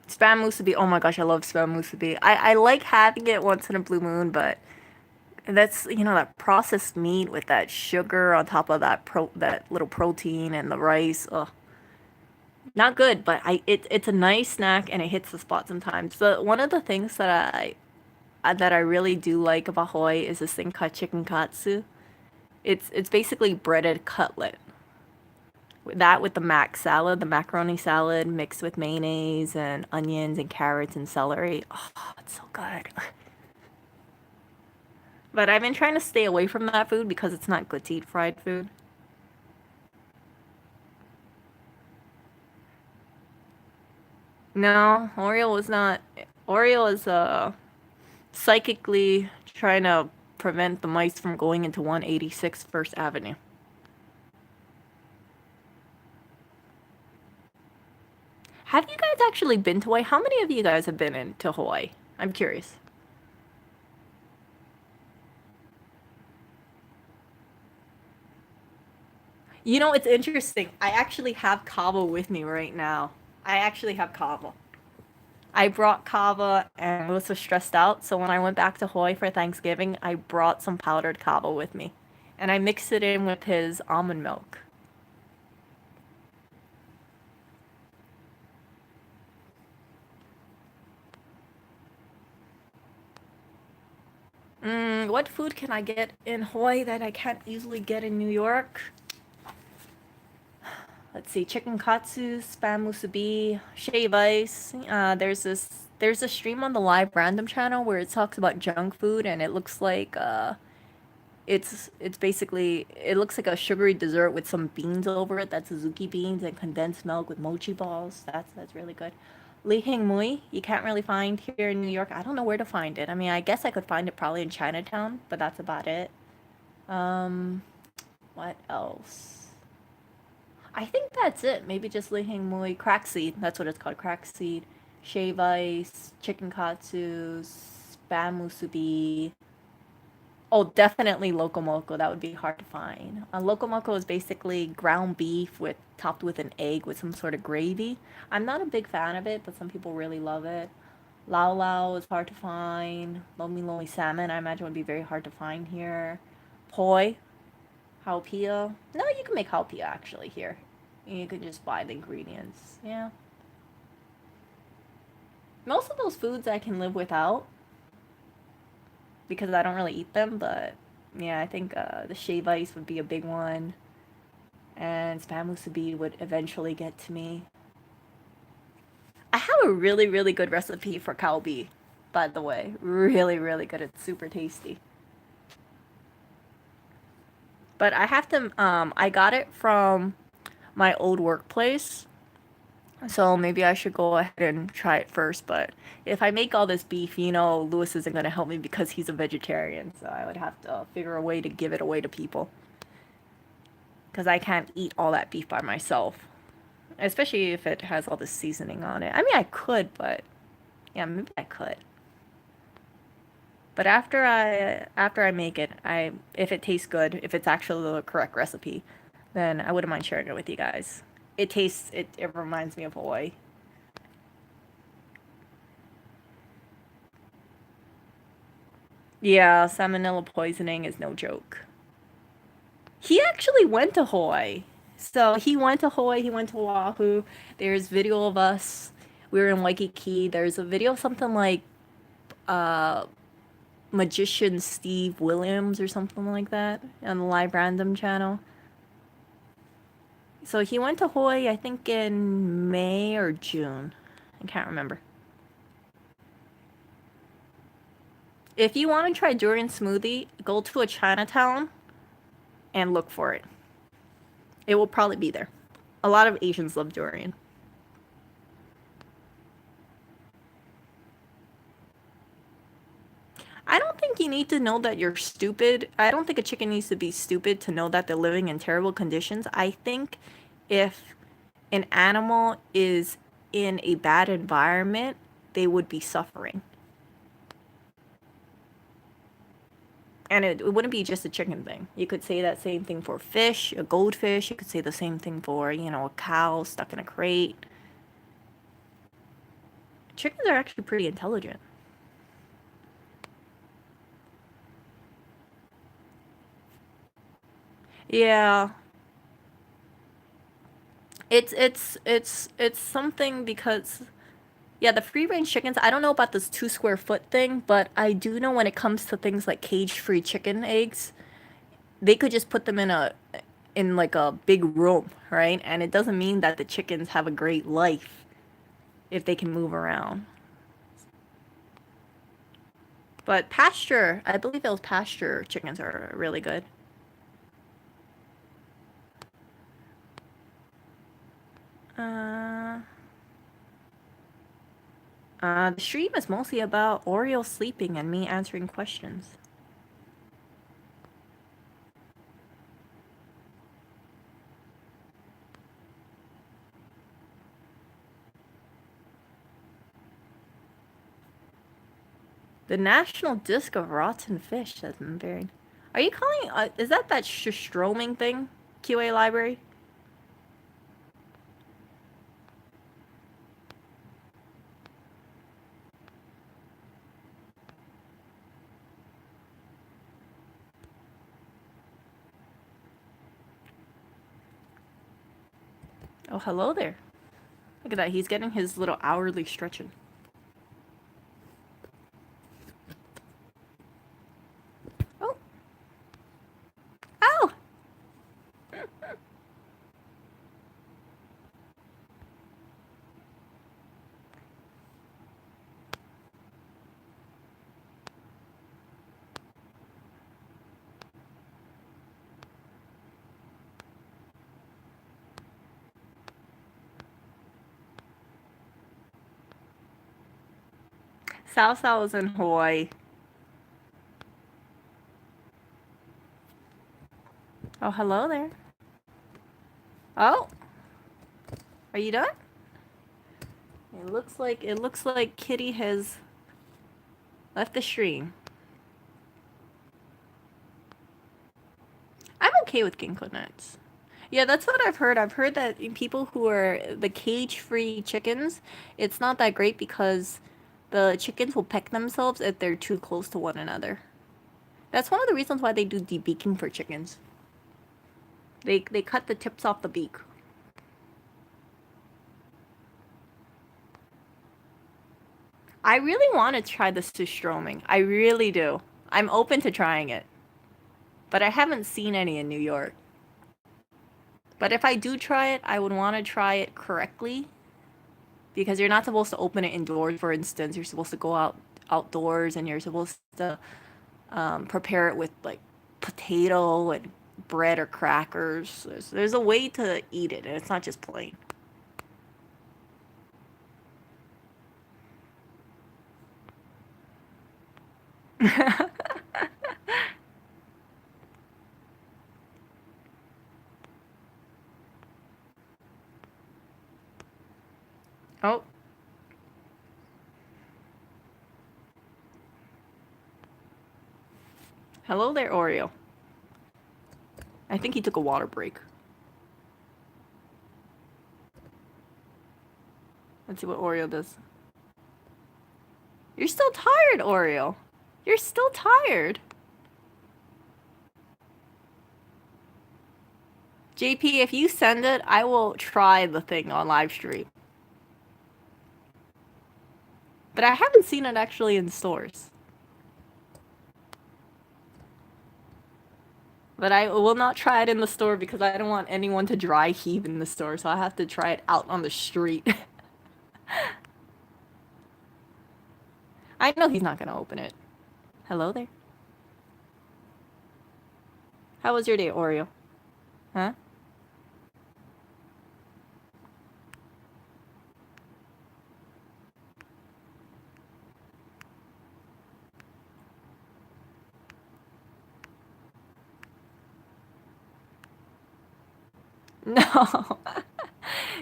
Spam musubi. Oh my gosh, I love spam musubi. I like having it once in a blue moon, but that's that processed meat with that sugar on top of that little protein and the rice. Ugh, not good, but it's a nice snack and it hits the spot sometimes. But one of the things that I really do like about Hawaii is this thing called chicken katsu. It's basically breaded cutlet. That with the mac salad, the macaroni salad mixed with mayonnaise and onions and carrots and celery. Oh, it's so good. But I've been trying to stay away from that food because it's not good to eat fried food. No, Oreo was not. Oreo is psychically trying to prevent the mice from going into 186 First Avenue. Have you guys actually been to Hawaii? How many of you guys have been into Hawaii? I'm curious. It's interesting. I actually have kava with me right now. I actually have kava. I brought kava and was so stressed out, so when I went back to Hawaii for Thanksgiving, I brought some powdered kava with me. And I mixed it in with his almond milk. What food can I get in Hawaii that I can't easily get in New York? Let's see, chicken katsu, spam musubi, shave ice. There's a stream on the live random channel where it talks about junk food and it looks like it's basically it looks like a sugary dessert with some beans over it. That's Suzuki beans and condensed milk with mochi balls. That's really good. Li Hing Mui, you can't really find here in New York. I don't know where to find it. I mean, I guess I could find it probably in Chinatown, but that's about it. Um, what else? I think that's it. Maybe just Li Hing Mui, crack seed. That's what it's called, crack seed. Shave ice, chicken katsu, spam musubi. Oh, definitely locomoco. That would be hard to find. Locomoco is basically ground beef with topped with an egg with some sort of gravy. I'm not a big fan of it, but some people really love it. Lao Lao is hard to find. Lomi Lomi salmon, I imagine would be very hard to find here. Poi, haupia. No, you can make haupia actually here. You can just buy the ingredients. Yeah. Most of those foods I can live without because I don't really eat them, but yeah, I think the shave ice would be a big one. And spam musubi would eventually get to me. I have a really, really good recipe for kalbi, by the way. Really, really good. It's super tasty. But I got it from my old workplace. So maybe I should go ahead and try it first. But if I make all this beef, you know, Lewis isn't going to help me because he's a vegetarian. So I would have to figure a way to give it away to people. Because I can't eat all that beef by myself. Especially if it has all this seasoning on it. I mean, I could, but yeah, maybe I could. But after I make it, if it tastes good, if it's actually the correct recipe, then I wouldn't mind sharing it with you guys. It reminds me of Hawaii. Yeah, salmonella poisoning is no joke. He actually went to Hawaii. So he went to Hawaii, he went to Oahu. There's video of us. We were in Waikiki. There's a video of something like uh magician Steve Williams or something like that on the Live Random channel. So he went to Hawaii, I think in May or June. I can't remember. If you want to try durian smoothie, go to a Chinatown and look for it. It will probably be there. A lot of Asians love durian. I don't think you need to know that you're stupid. I don't think a chicken needs to be stupid to know that they're living in terrible conditions. I think if an animal is in a bad environment, they would be suffering. And it wouldn't be just a chicken thing. You could say that same thing for fish, a goldfish. You could say the same thing for, you know, a cow stuck in a crate. Chickens are actually pretty intelligent. Yeah. It's something because yeah, the free range chickens, I don't know about this 2 square foot thing, but I do know when it comes to things like cage-free chicken eggs, they could just put them in like a big room, right? And it doesn't mean that the chickens have a great life if they can move around. But pasture, I believe those pasture chickens are really good. Uh, the stream is mostly about Oreo sleeping and me answering questions. The National Disc of Rotten Fish has been buried. Are you calling? Is that stroming thing? QA library? Oh, hello there. Look at that. He's getting his little hourly stretching. Oh. Ow! Sao Sao is in Hawaii. Oh, hello there. Oh. Are you done? It looks like Kitty has left the stream. I'm okay with ginkgo nuts. Yeah, that's what I've heard. I've heard that people who are the cage-free chickens, it's not that great because the chickens will peck themselves if they're too close to one another. That's one of the reasons why they do debeaking for chickens. They cut the tips off the beak. I really want to try the surströmming. I really do. I'm open to trying it. But I haven't seen any in New York. But if I do try it, I would want to try it correctly because you're not supposed to open it indoors. For instance, you're supposed to go outdoors and you're supposed to prepare it with like potato and bread or crackers. There's a way to eat it, and it's not just plain. Oh. Hello there, Oreo. I think he took a water break. Let's see what Oreo does. You're still tired, Oreo. You're still tired. JP, if you send it, I will try the thing on live stream. But I haven't seen it actually in stores. But I will not try it in the store because I don't want anyone to dry heave in the store, so I have to try it out on the street. I know he's not gonna open it. Hello there. How was your day, Oreo? Huh? No.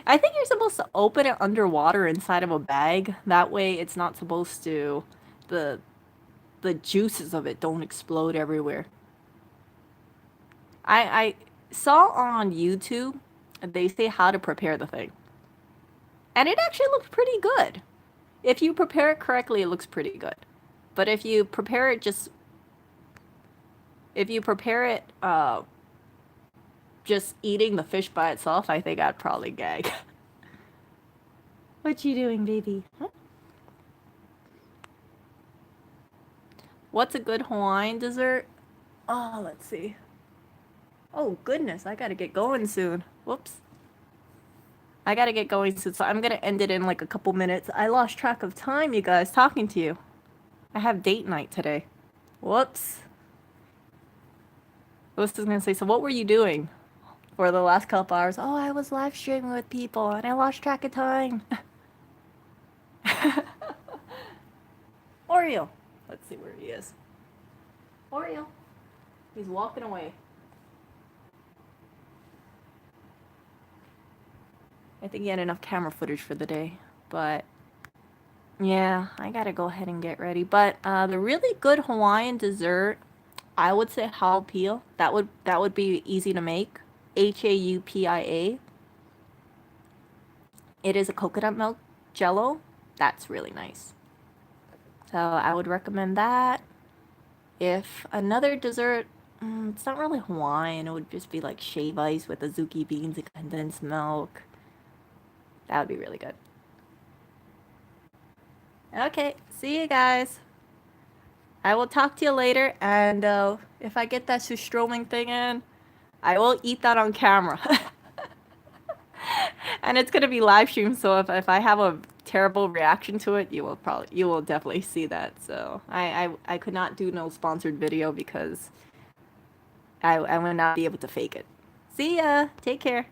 I think you're supposed to open it underwater inside of a bag. That way it's not supposed to... The juices of it don't explode everywhere. I saw on YouTube, they say how to prepare the thing. And it actually looks pretty good. If you prepare it correctly, it looks pretty good. But if you prepare it just eating the fish by itself, I think I'd probably gag. What you doing, baby? Huh? What's a good Hawaiian dessert? Oh, let's see. Oh, goodness, I gotta get going soon. Whoops. I gotta get going soon, so I'm gonna end it in like a couple minutes. I lost track of time, you guys, talking to you. I have date night today. Whoops. I was just gonna say, so what were you doing for the last couple hours? Oh, I was live streaming with people and I lost track of time. Oreo. Let's see where he is. Oreo. He's walking away. I think he had enough camera footage for the day, but yeah, I gotta go ahead and get ready. But the really good Hawaiian dessert, I would say haupia. That would be easy to make. Haupia. It is a coconut milk jello. That's really nice. So I would recommend that. If another dessert, it's not really Hawaiian. It would just be like shave ice with azuki beans and condensed milk. That would be really good. Okay, see you guys. I will talk to you later, and if I get that sustroming thing in, I will eat that on camera. And it's gonna be live streamed, so if I have a terrible reaction to it, you will definitely see that. So I could not do no sponsored video because I would not be able to fake it. See ya. Take care.